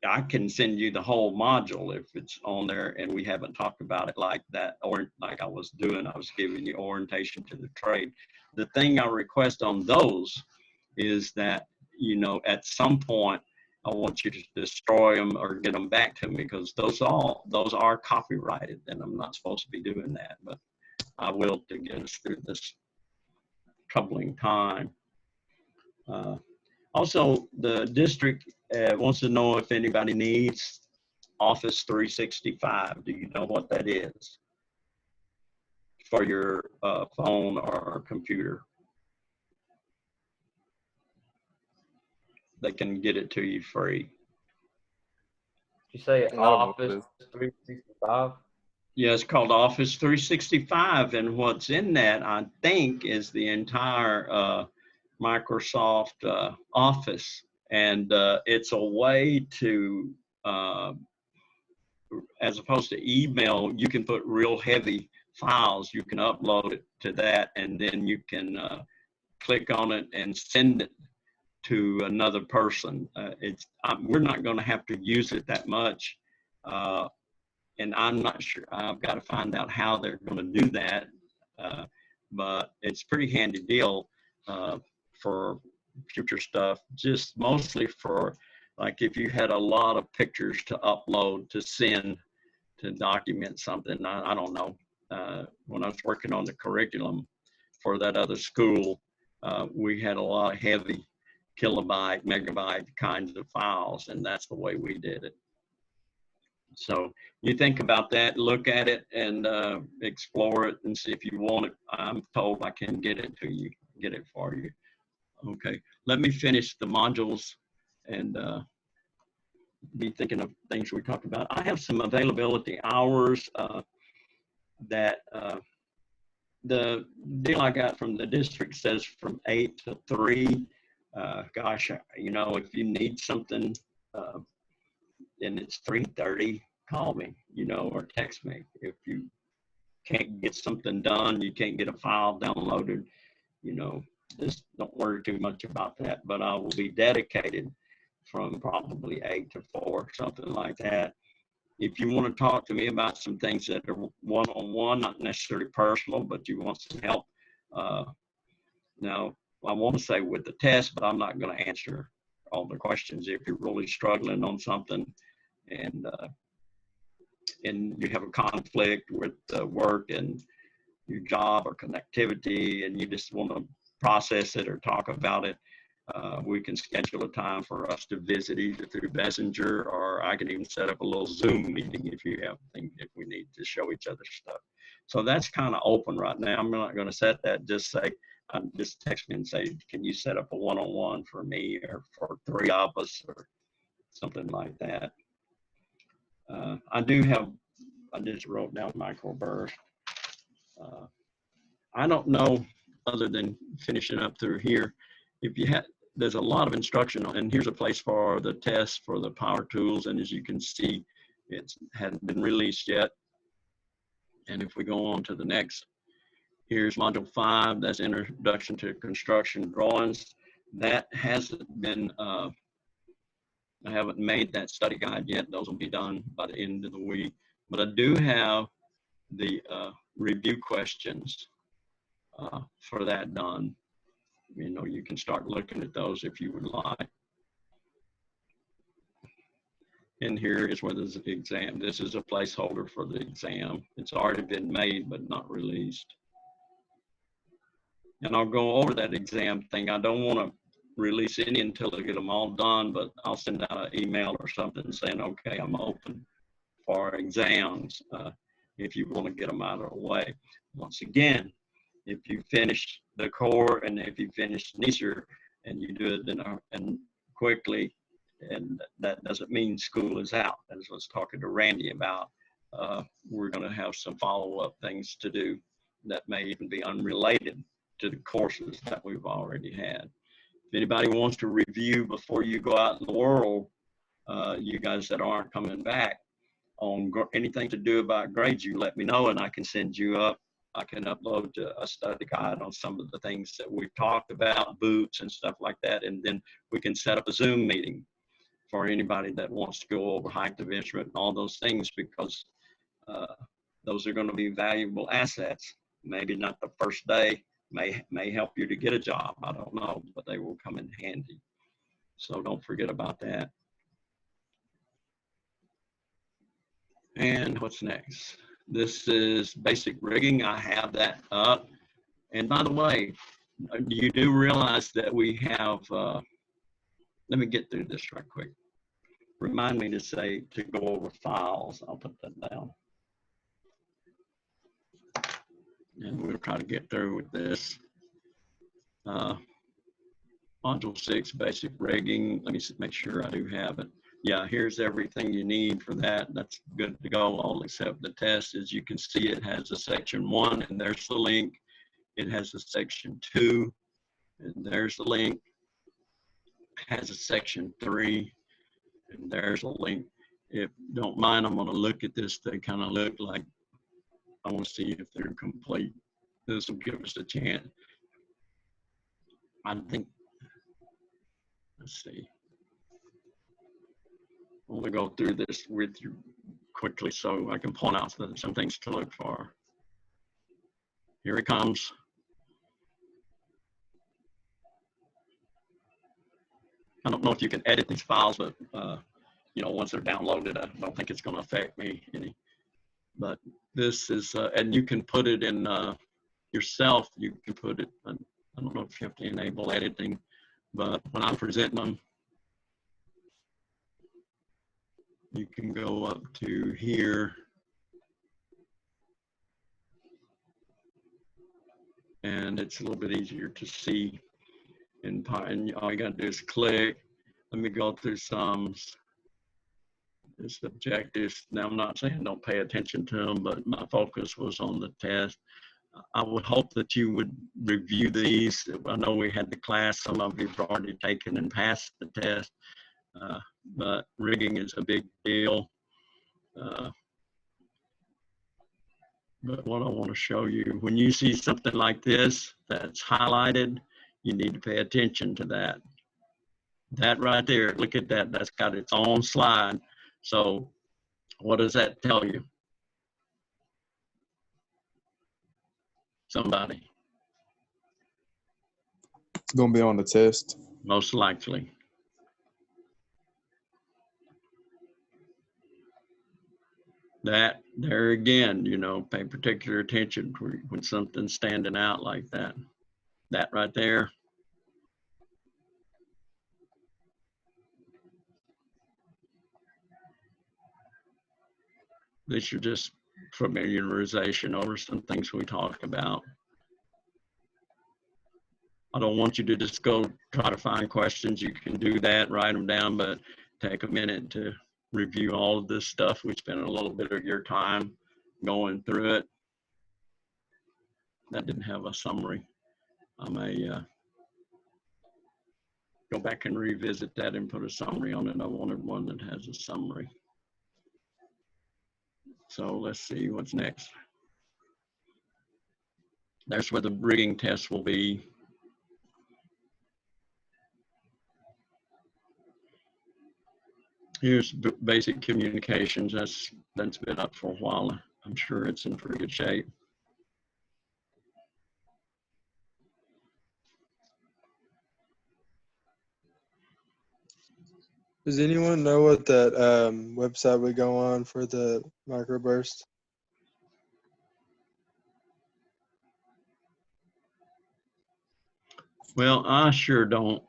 I can send you the whole module if it's on there, and we haven't talked about it like that, or like I was doing, I was giving you orientation to the trade. The thing I request on those is that, you know, at some point, I want you to destroy them or get them back to me, because those are copyrighted, and I'm not supposed to be doing that, but I will to get us through this troubling time. Also, the district wants to know if anybody needs Office 365. Do you know what that is? for your phone or computer. They can get it to you free. Did you say I don't know what it Office is. 365? Yeah, it's called Office 365, and what's in that, I think, is the entire Microsoft Office, and it's a way to, as opposed to email, you can put real heavy files. You can upload it to that, and then you can click on it and send it to another person. We're not going to have to use it that much. And I'm not sure, I've got to find out how they're going to do that. But it's a pretty handy deal for future stuff, just mostly for, like, if you had a lot of pictures to upload, to send, to document something. I don't know. When I was working on the curriculum for that other school, we had a lot of heavy kilobyte, megabyte kinds of files, and that's the way we did it. So you think about that, look at it, and explore it and see if you want it. I'm told I can get it to you, get it for you. Okay, let me finish the modules and be thinking of things we talked about. I have some availability hours that the deal I got from the district says from 8 to 3. Gosh, you know, if you need something and it's 3:30, call me, you know, or text me. If you can't get something done, you can't get a file downloaded, you know, just don't worry too much about that. But I will be dedicated from probably 8 to 4, something like that. If you want to talk to me about some things that are one-on-one, not necessarily personal, but you want some help, now I want to say with the test, but I'm not going to answer all the questions. If you're really struggling on something and you have a conflict with work and your job or connectivity, and you just want to process it or talk about it, we can schedule a time for us to visit either through Messenger, or I can even set up a little Zoom meeting if you have things, if we need to show each other stuff. So that's kind of open right now. I'm not going to set that. Just say, just text me and say, can you set up a one-on-one for me or for 3 of us or something like that. I just wrote down microburst. I don't know, other than finishing up through here, if you had, there's a lot of instruction, and here's a place for the test for the power tools, and as you can see, it hasn't been released yet. And if we go on to the next, here's module 5, that's introduction to construction drawings. That hasn't been, I haven't made that study guide yet. Those will be done by the end of the week. But I do have the review questions for that done. You know, you can start looking at those if you would like. And here is where there's an exam. This is a placeholder for the exam. It's already been made, but not released. And I'll go over that exam thing. I don't want to release any until I get them all done, but I'll send out an email or something saying, okay, I'm open for exams if you want to get them out of the way. Once again, if you finish the core and if you finish NESER and you do it and quickly, and that doesn't mean school is out. As I was talking to Randy about, we're going to have some follow-up things to do that may even be unrelated to the courses that we've already had. If anybody wants to review before you go out in the world, you guys that aren't coming back, on anything to do about grades, you let me know and I can send you up. I can upload a study guide on some of the things that we've talked about, boots and stuff like that, and then we can set up a Zoom meeting for anybody that wants to go over height of instrument and all those things, because those are going to be valuable assets. Maybe not the first day, may help you to get a job, I don't know, but they will come in handy. So don't forget about that. And what's next? This is basic rigging. I have that up. And by the way, you do realize that we have, let me get through this right quick. Remind me to say to go over files. I'll put that down. and we'll try to get through with this. Module 6, basic rigging. Let me make sure I do have it. Yeah, here's everything you need for that. That's good to go, all except the test. As you can see, it has a section 1, and there's the link. It has a section 2, and there's the link. It has a section 3, and there's a link. If you don't mind, I'm going to look at this. They kind of look like, I want to see if they're complete. This will give us a chance. I think, let's see. I'm going to go through this with you quickly so I can point out some things to look for. Here it comes. I don't know if you can edit these files, but you know, once they're downloaded, I don't think it's going to affect me any. But this is, and you can put it in yourself. You can put it. I don't know if you have to enable editing, but when I'm presenting them, you can go up to here and it's a little bit easier to see. And all you got to do is click. Let me go through some objectives. Now, I'm not saying don't pay attention to them, but my focus was on the test. I would hope that you would review these. I know we had the class. Some of you have already taken and passed the test, but rigging is a big deal. But what I want to show you, when you see something like this that's highlighted, you need to pay attention to that. That right there, look at that. That's got its own slide. So what does that tell you? Somebody. It's gonna be on the test. Most likely. That there again, you know, pay particular attention when something's standing out like that. That right there. This is just familiarization over some things we talk about. I don't want you to just go try to find questions. You can do that, write them down, but take a minute to review all of this stuff. We spent a little bit of your time going through it. That didn't have a summary. I may go back and revisit that and put a summary on it. I wanted one that has a summary. So let's see what's next. There's where the rigging test will be. Here's basic communications. That's been up for a while. I'm sure it's in pretty good shape. Does anyone know what that website we go on for the microburst? Well, I sure don't,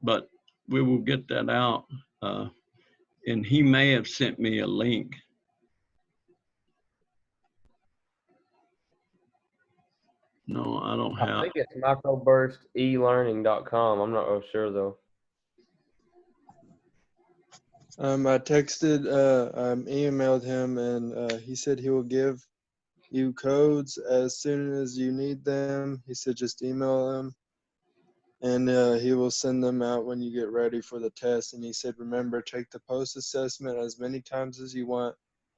but we will get that out. And he may have sent me a link. No, I don't have. I think it's microburstelearning.com. I'm not real sure though. I texted, emailed him, and he said he will give you codes as soon as you need them. He said just email them, and he will send them out when you get ready for the test. And he said, remember, take the post-assessment as many times as you want,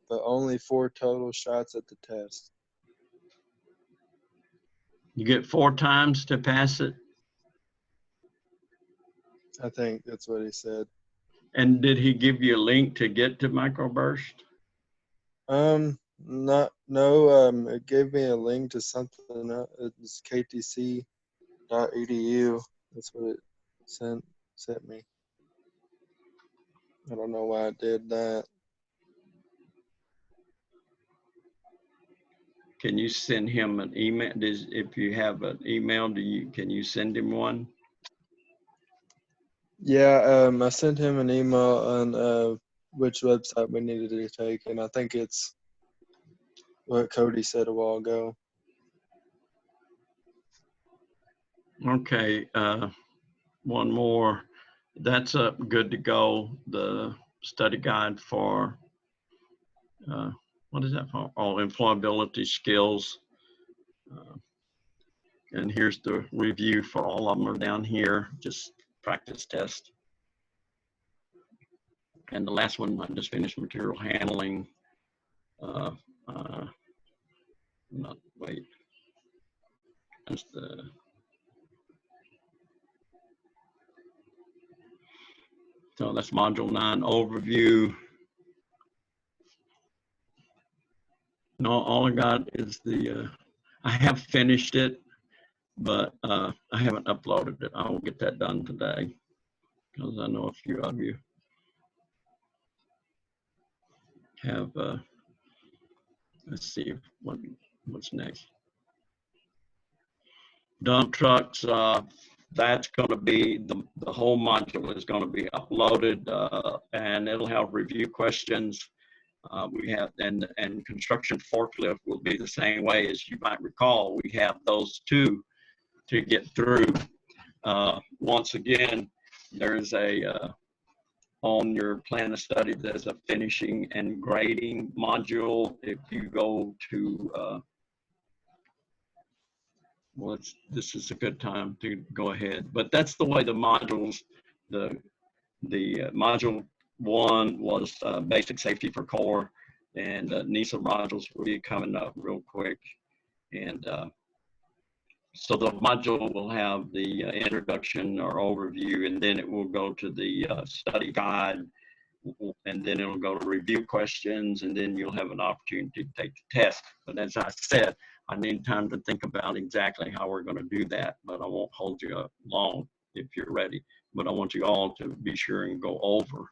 but only 4 total shots at the test. You get 4 times to pass it? I think that's what he said. And did he give you a link to get to microburst? No. It gave me a link to something. It's ktc.edu. That's what it sent me. I don't know why it did that. Can you send him an email? If you have an email, can you send him one? Yeah, I sent him an email on which website we needed to take, and I think it's what Cody said a while ago. Okay, one more. That's good to go. The study guide for, what is that for? Oh, employability skills. And here's the review for all of them are down here, just practice test. And the last one, I just finished material handling. Wait. That's the, so that's module 9 overview. No, all I got is the, I have finished it, but I haven't uploaded it. I will get that done today because I know a few of you have, let's see what's next. Dump trucks, that's going to be, the whole module is going to be uploaded and it'll have review questions. We have, and construction forklift will be the same way. As you might recall, we have those two to get through. Once again, there's a, on your plan of study, there's a finishing and grading module. If you go to, well, this is a good time to go ahead, but that's the way the modules, the module 1 was basic safety for core, and NISA modules will be coming up real quick. And so the module will have the introduction or overview, and then it will go to the study guide, and then it'll go to review questions, and then you'll have an opportunity to take the test. But as I said, I need time to think about exactly how we're going to do that, but I won't hold you up long if you're ready. But I want you all to be sure and go over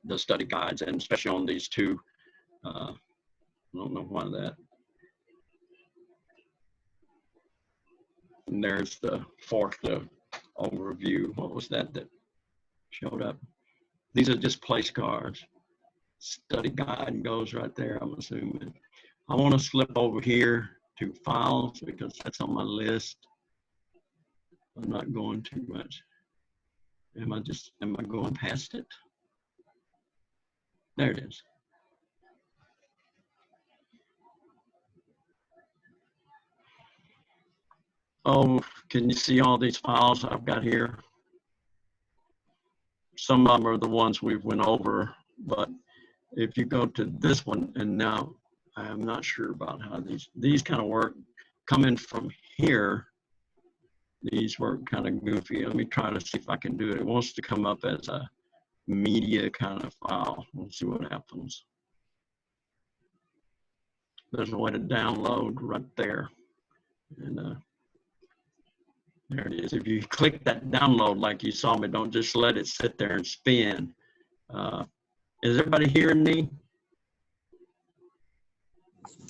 the study guides, and especially on these two. I don't know why that. And there's the forklift overview. What was that showed up? These are just place cards. Study guide goes right there, I'm assuming. I want to slip over here to files because that's on my list. I'm not going too much. Am I going past it? There it is. Oh, can you see all these files I've got here? Some of them are the ones we've went over, but if you go to this one, and now I'm not sure about how these kind of work coming from here. These work kind of goofy. Let me try to see if I can do it. It wants to come up as a media kind of file. Let's see what happens. There's a way to download right there. And there it is. If you click that download like you saw me, don't just let it sit there and spin. Is everybody hearing me?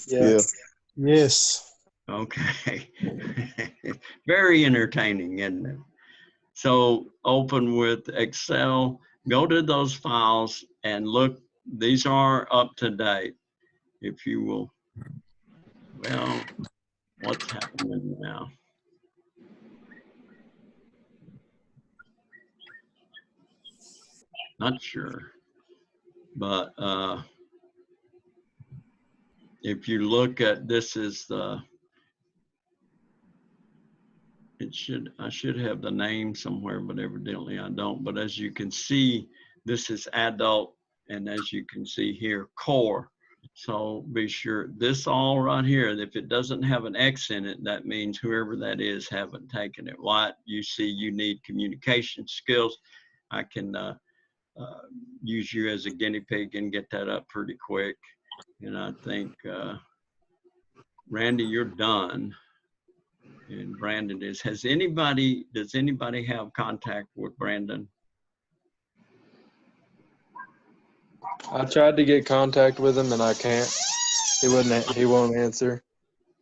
Yeah. Yes. Okay. Very entertaining, isn't it? So open with Excel, go to those files and look. These are up to date. If you will, well, what's happening now? Not sure, but if you look at, this is the, I should have the name somewhere, but evidently I don't. But as you can see, this is adult, and as you can see here, core. So be sure this all right here, if it doesn't have an X in it, that means whoever that is haven't taken it. What you see, you need communication skills. I can use you as a guinea pig and get that up pretty quick. And I think, Randy, you're done. And Brandon is. Does anybody have contact with Brandon? I tried to get contact with him and I can't. He won't answer.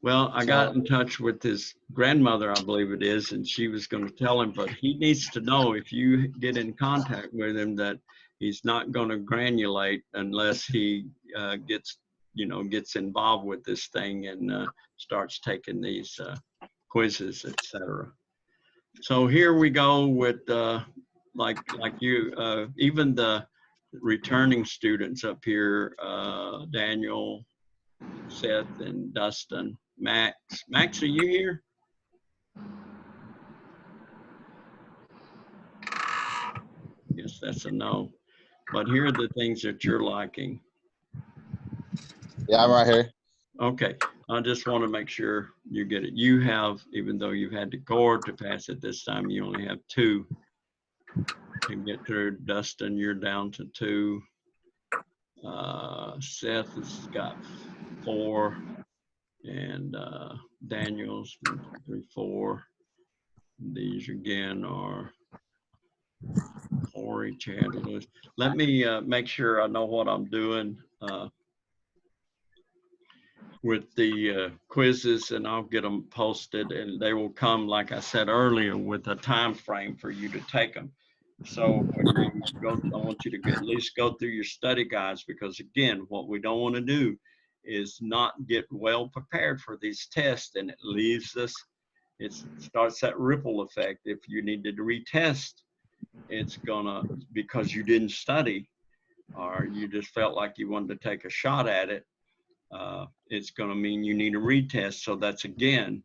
Well, I got in touch with his grandmother, I believe it is, and she was going to tell him, but he needs to know, if you get in contact with him, that he's not going to granulate unless he gets involved with this thing and starts taking these quizzes, etc. So here we go with like you, even the returning students up here, Daniel, Seth, and Dustin. Max, are you here? Yes, that's a no. But here are the things that you're liking. Yeah, I'm right here. Okay, I just want to make sure you get it. You have, even though you've had the core to pass it this time, you only have 2 to get through. Dustin, you're down to 2. Seth has got 4, and Daniel's 1, 2, 3, 4. These again are Corey, Chad, Lewis. Let me make sure I know what I'm doing with the quizzes, and I'll get them posted, and they will come, like I said earlier, with a time frame for you to take them. So when you go, I want you to at least go through your study guides, because again, what we don't want to do is not get well prepared for these tests, and it leaves us, it starts that ripple effect. If you needed to retest, it's gonna, because you didn't study or you just felt like you wanted to take a shot at it, it's gonna mean you need a retest. So that's again,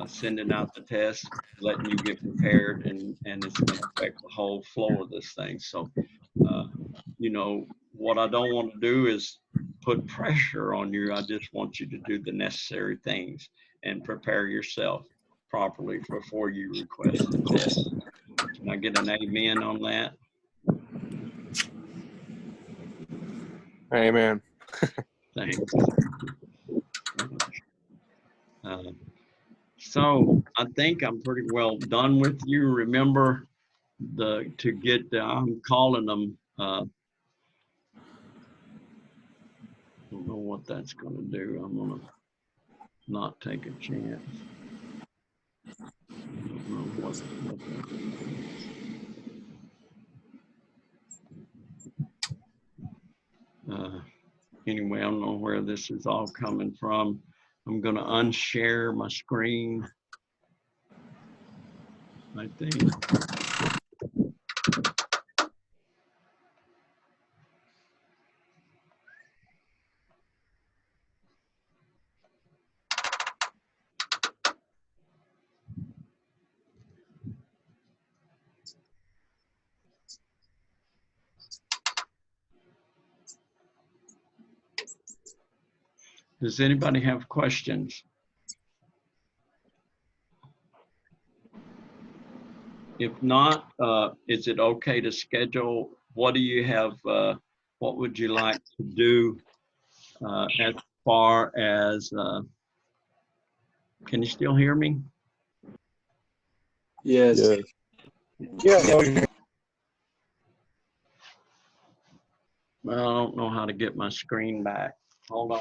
sending out the test, letting you get prepared, and it's gonna affect the whole flow of this thing. So, you know, what I don't want to do is put pressure on you. I just want you to do the necessary things and prepare yourself properly before you request the test. Can I get an amen on that? Amen. Thanks. So I think I'm pretty well done with you. Remember to get, I'm calling them, I don't know what that's going to do. I'm going to not take a chance. I don't know what that is. Anyway, I don't know where this is all coming from. I'm going to unshare my screen, I think. Does anybody have questions? If not, is it okay to schedule? What do you have? What would you like to do as far as, can you still hear me? Yes. Yeah. Well, I don't know how to get my screen back. Hold on.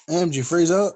Did you freeze up?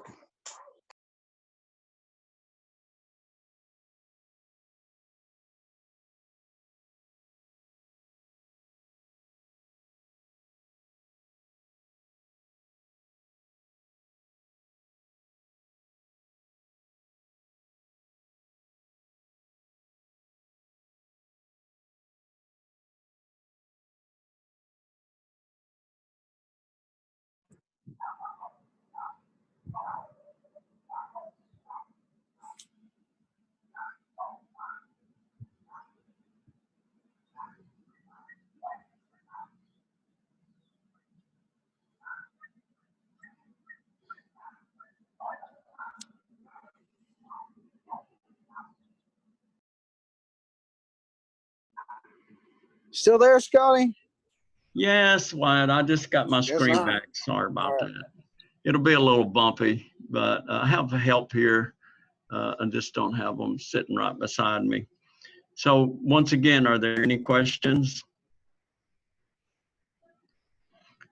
Still there, Scotty? Yes, Wyatt, I just got my screen sir. back. Sorry about All right. that. It'll be a little bumpy, but I have help here. I just don't have them sitting right beside me. So once again, are there any questions?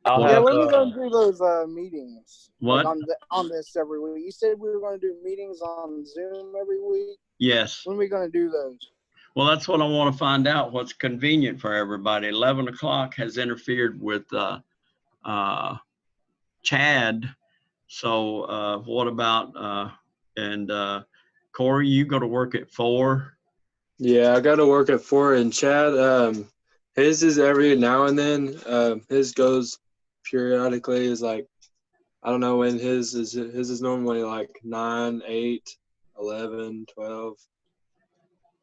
I'll Well, Yeah, have. when are we gonna do those meetings? What? Like on this every week? You said we were gonna do meetings on Zoom every week. Yes. When are we gonna do those? Well, that's what I want to find out. What's convenient for everybody. 11 o'clock has interfered with Chad. So what about Corey? You go to work at 4. Yeah, I got to work at 4. And Chad, his is every now and then. His goes periodically. Is like, I don't know when his is. His is normally like 9, 8, 11, 12,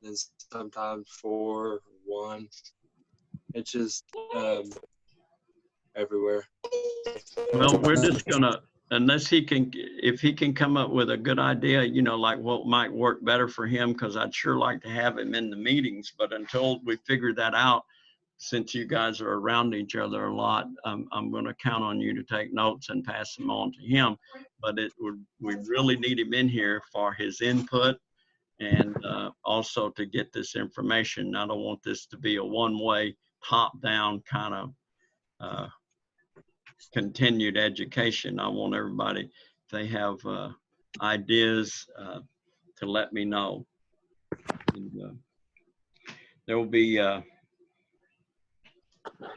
and sometimes 4, 1. It's just everywhere. Well, we're just gonna, unless if he can come up with a good idea, like what might work better for him, because I'd sure like to have him in the meetings, but until we figure that out, since you guys are around each other a lot, I'm gonna count on you to take notes and pass them on to him. But we really need him in here for his input and also to get this information. I don't want this to be a one-way, top-down kind of continued education. I want everybody, if they have ideas, to let me know. And, there will be,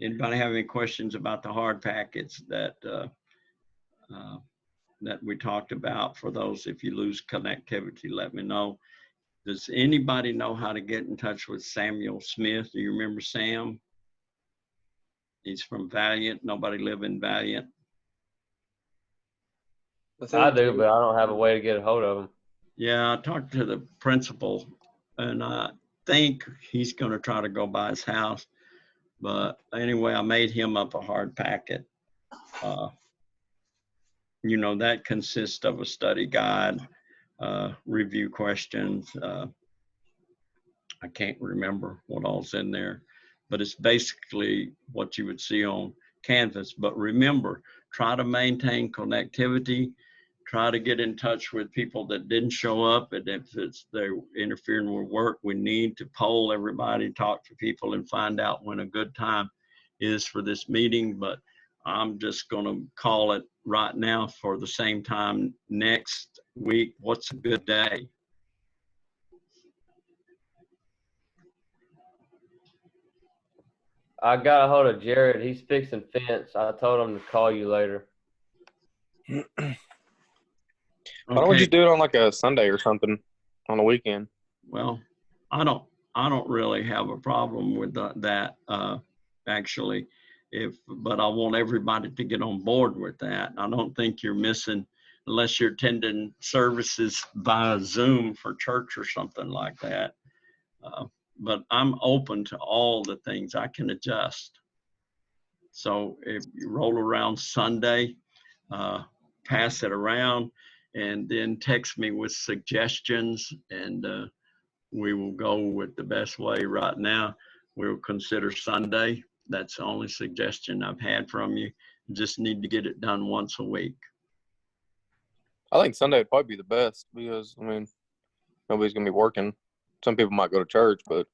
anybody have any questions about the hard packets that we talked about? For those, if you lose connectivity, let me know. Does anybody know how to get in touch with Samuel Smith? Do you remember Sam? He's from Valiant. Nobody live in Valiant. I do, but I don't have a way to get a hold of him. Yeah, I talked to the principal, and I think he's going to try to go by his house. But anyway, I made him up a hard packet. That consists of a study guide, review questions. I can't remember what all's in there, but it's basically what you would see on Canvas. But remember, try to maintain connectivity. Try to get in touch with people that didn't show up, and if they're interfering with work, we need to poll everybody, talk to people, and find out when a good time is for this meeting. But I'm just going to call it right now for the same time next week. What's a good day? I got a hold of Jared. He's fixing fence. I told him to call you later. Why don't you do it on like a Sunday or something on the weekend? Well, I don't really have a problem with that actually, but I want everybody to get on board with that. I don't think you're missing, unless you're attending services via Zoom for church or something like that. But I'm open to all the things. I can adjust. So if you roll around Sunday, pass it around, and then text me with suggestions, and we will go with the best way. Right now, we'll consider Sunday. That's the only suggestion I've had from you. Just need to get it done once a week. I think Sunday would probably be the best because, nobody's going to be working. Some people might go to church, but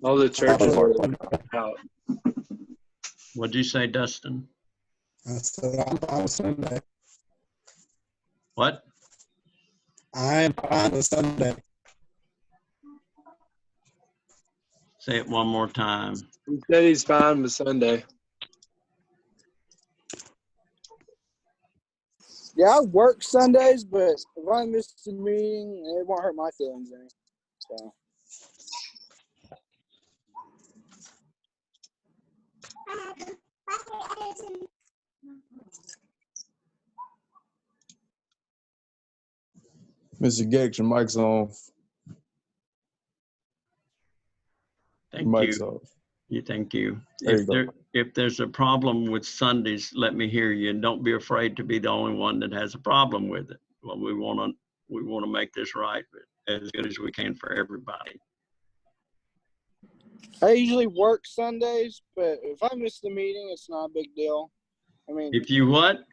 all the churches are out. What'd you say, Dustin? I said I'm fine Sunday. What? I'm fine with Sunday. Say it one more time. He said he's fine with Sunday. Yeah, I work Sundays, but if I miss a meeting, it won't hurt my feelings any. So. Mr. Gex, your mic's on. Thank Mic's you. off. Thank you. There you go. If there's a problem with Sundays, let me hear you, and don't be afraid to be the only one that has a problem with it. Well, we want to make this right, but as good as we can for everybody. I usually work Sundays, but if I miss the meeting, it's not a big deal. If you what?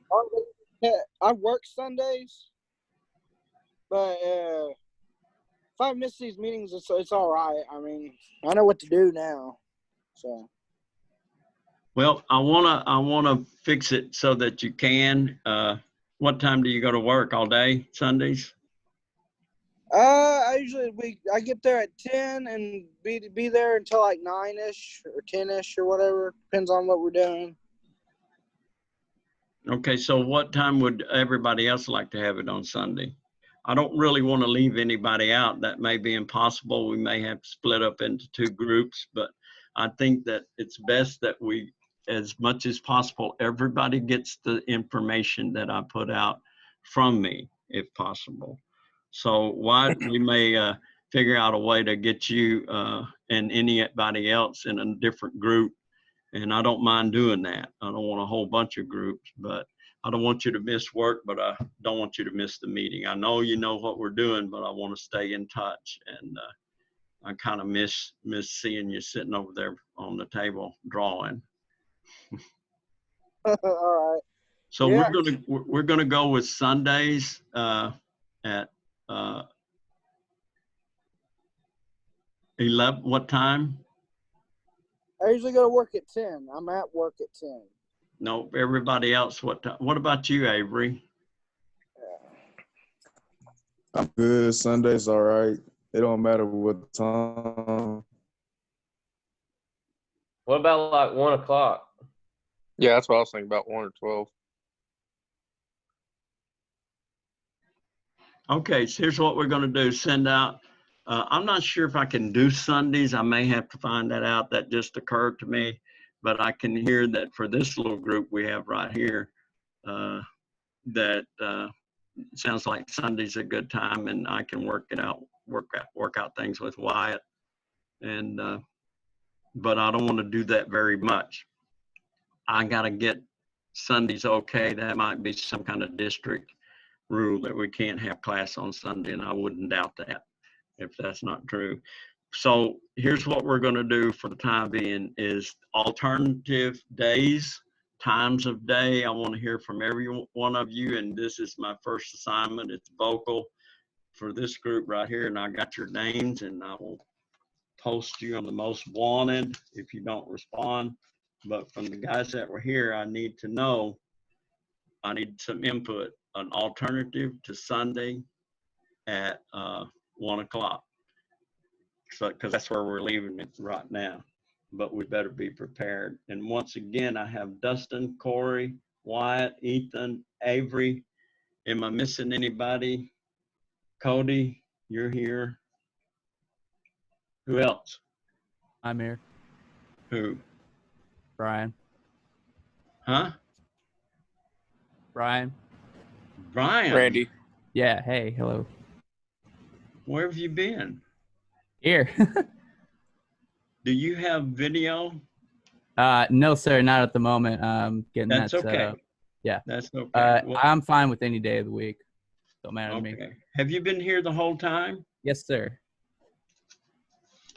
I work Sundays, but if I miss these meetings, it's all right. I know what to do now, so. Well, I wanna fix it so that you can. What time do you go to work? All day, Sundays? I get there at 10 and be there until like 9-ish or 10-ish or whatever. Depends on what we're doing. Okay, so what time would everybody else like to have it on Sunday? I don't really want to leave anybody out. That may be impossible. We may have to split up into 2 groups, but I think that it's best that we, as much as possible, everybody gets the information that I put out from me, if possible. So we may figure out a way to get you and anybody else in a different group. And I don't mind doing that. I don't want a whole bunch of groups, but I don't want you to miss work, but I don't want you to miss the meeting. I know you know what we're doing, but I want to stay in touch. And I kind of miss seeing you sitting over there on the table drawing. All right. So Yeah. we're gonna go with Sundays at 11. What time? I usually go to work at 10. I'm at work at 10. No, everybody else. What time? What about you, Avery? I'm good. Sunday's all right. It don't matter what time. What about like 1 o'clock? Yeah, that's what I was thinking about, 1 or 12. Okay, so here's what we're gonna do. Send out, I'm not sure if I can do Sundays. I may have to find that out. That just occurred to me. But I can hear that for this little group we have right here, that sounds like Sunday's a good time, and I can work out things with Wyatt. And but I don't want to do that very much. I got to get Sundays okay. That might be some kind of district rule that we can't have class on Sunday, and I wouldn't doubt that if that's not true. So here's what we're going to do for the time being is alternative days, times of day. I want to hear from every one of you, and this is my first assignment. It's vocal for this group right here, and I got your names, and I will post you on the most wanted if you don't respond. But from the guys that were here, I need to know, I need some input, an alternative to Sunday at 1 o'clock. So, because that's where we're leaving it right now, but we better be prepared. And once again, I have Dustin, Corey, Wyatt, Ethan, Avery. Am I missing anybody? Cody, you're here. Who else? I'm here. Who? Brian. Huh? Brian. Brian. Randy. Yeah. Hey. Hello. Where have you been? Here. Do you have video? No, sir. Not at the moment. Getting That's that set okay. up. Yeah. That's okay. Well, I'm fine with any day of the week. Don't matter to me. okay. Have you been here the whole time? Yes, sir.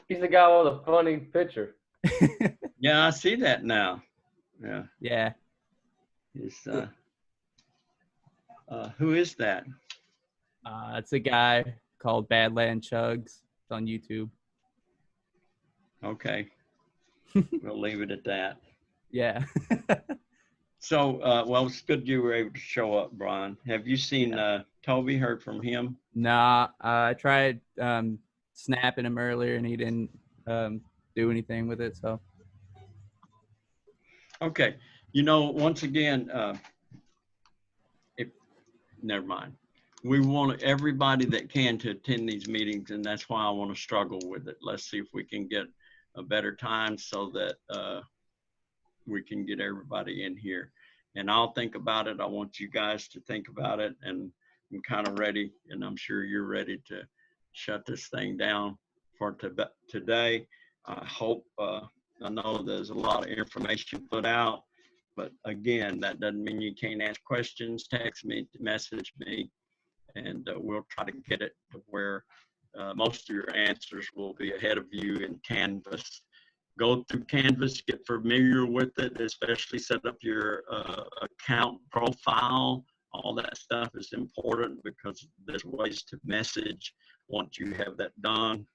He's the guy with a funny picture. Yeah, I see that now. Yeah. Yeah. It's, who is that? It's a guy called Badland Chugs. It's on YouTube. Okay. We'll leave it at that. Yeah. So, well, it's good you were able to show up, Brian. Have you seen Toby, heard from him? Nah, I tried snapping him earlier and he didn't do anything with it. So. Okay. You know, once again, never mind. We want everybody that can to attend these meetings, and that's why I want to struggle with it. Let's see if we can get a better time so that we can get everybody in here. And I'll think about it. I want you guys to think about it, and I'm kind of ready, and I'm sure you're ready to shut this thing down for today. I hope, I know there's a lot of information put out, but again, that doesn't mean you can't ask questions, text me, message me, and we'll try to get it to where most of your answers will be ahead of you in Canvas. Go through Canvas, get familiar with it, especially set up your account profile. All that stuff is important because there's ways to message once you have that done.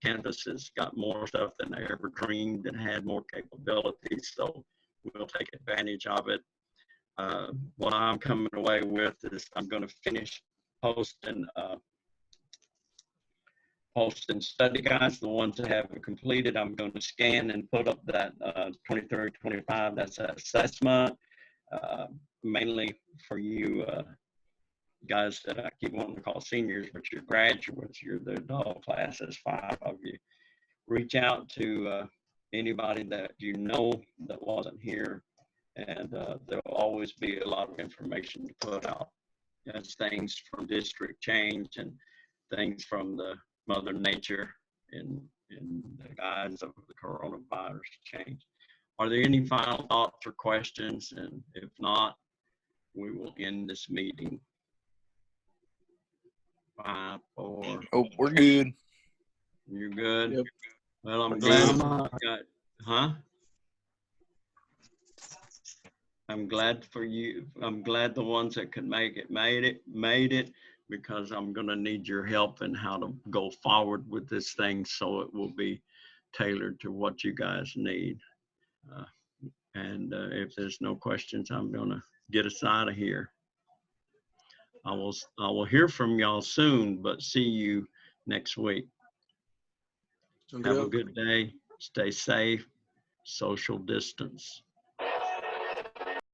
Canvas has got more stuff than I ever dreamed and had more capabilities, so we'll take advantage of it. What I'm coming away with is I'm going to finish posting study guides, the ones that have it completed. I'm going to scan and put up that 23, 25, that's an assessment, mainly for you guys that I keep wanting to call seniors, but you're graduates, you're the adult classes, 5 of you. Reach out to anybody that you know that wasn't here, and there'll always be a lot of information to put out. That's things from district change and things from the Mother Nature in the guise of the coronavirus change. Are there any final thoughts or questions? And if not, we will end this meeting. 5, 4. Oh, we're good. You're good? Yep. Well, I'm I'm glad. not. Huh? I'm glad for you. I'm glad the ones that could make it made it, because I'm going to need your help in how to go forward with this thing so it will be tailored to what you guys need. And if there's no questions, I'm going to get us out of here. I will hear from y'all soon, but see you next week. Have a good day. Stay safe. Social distance.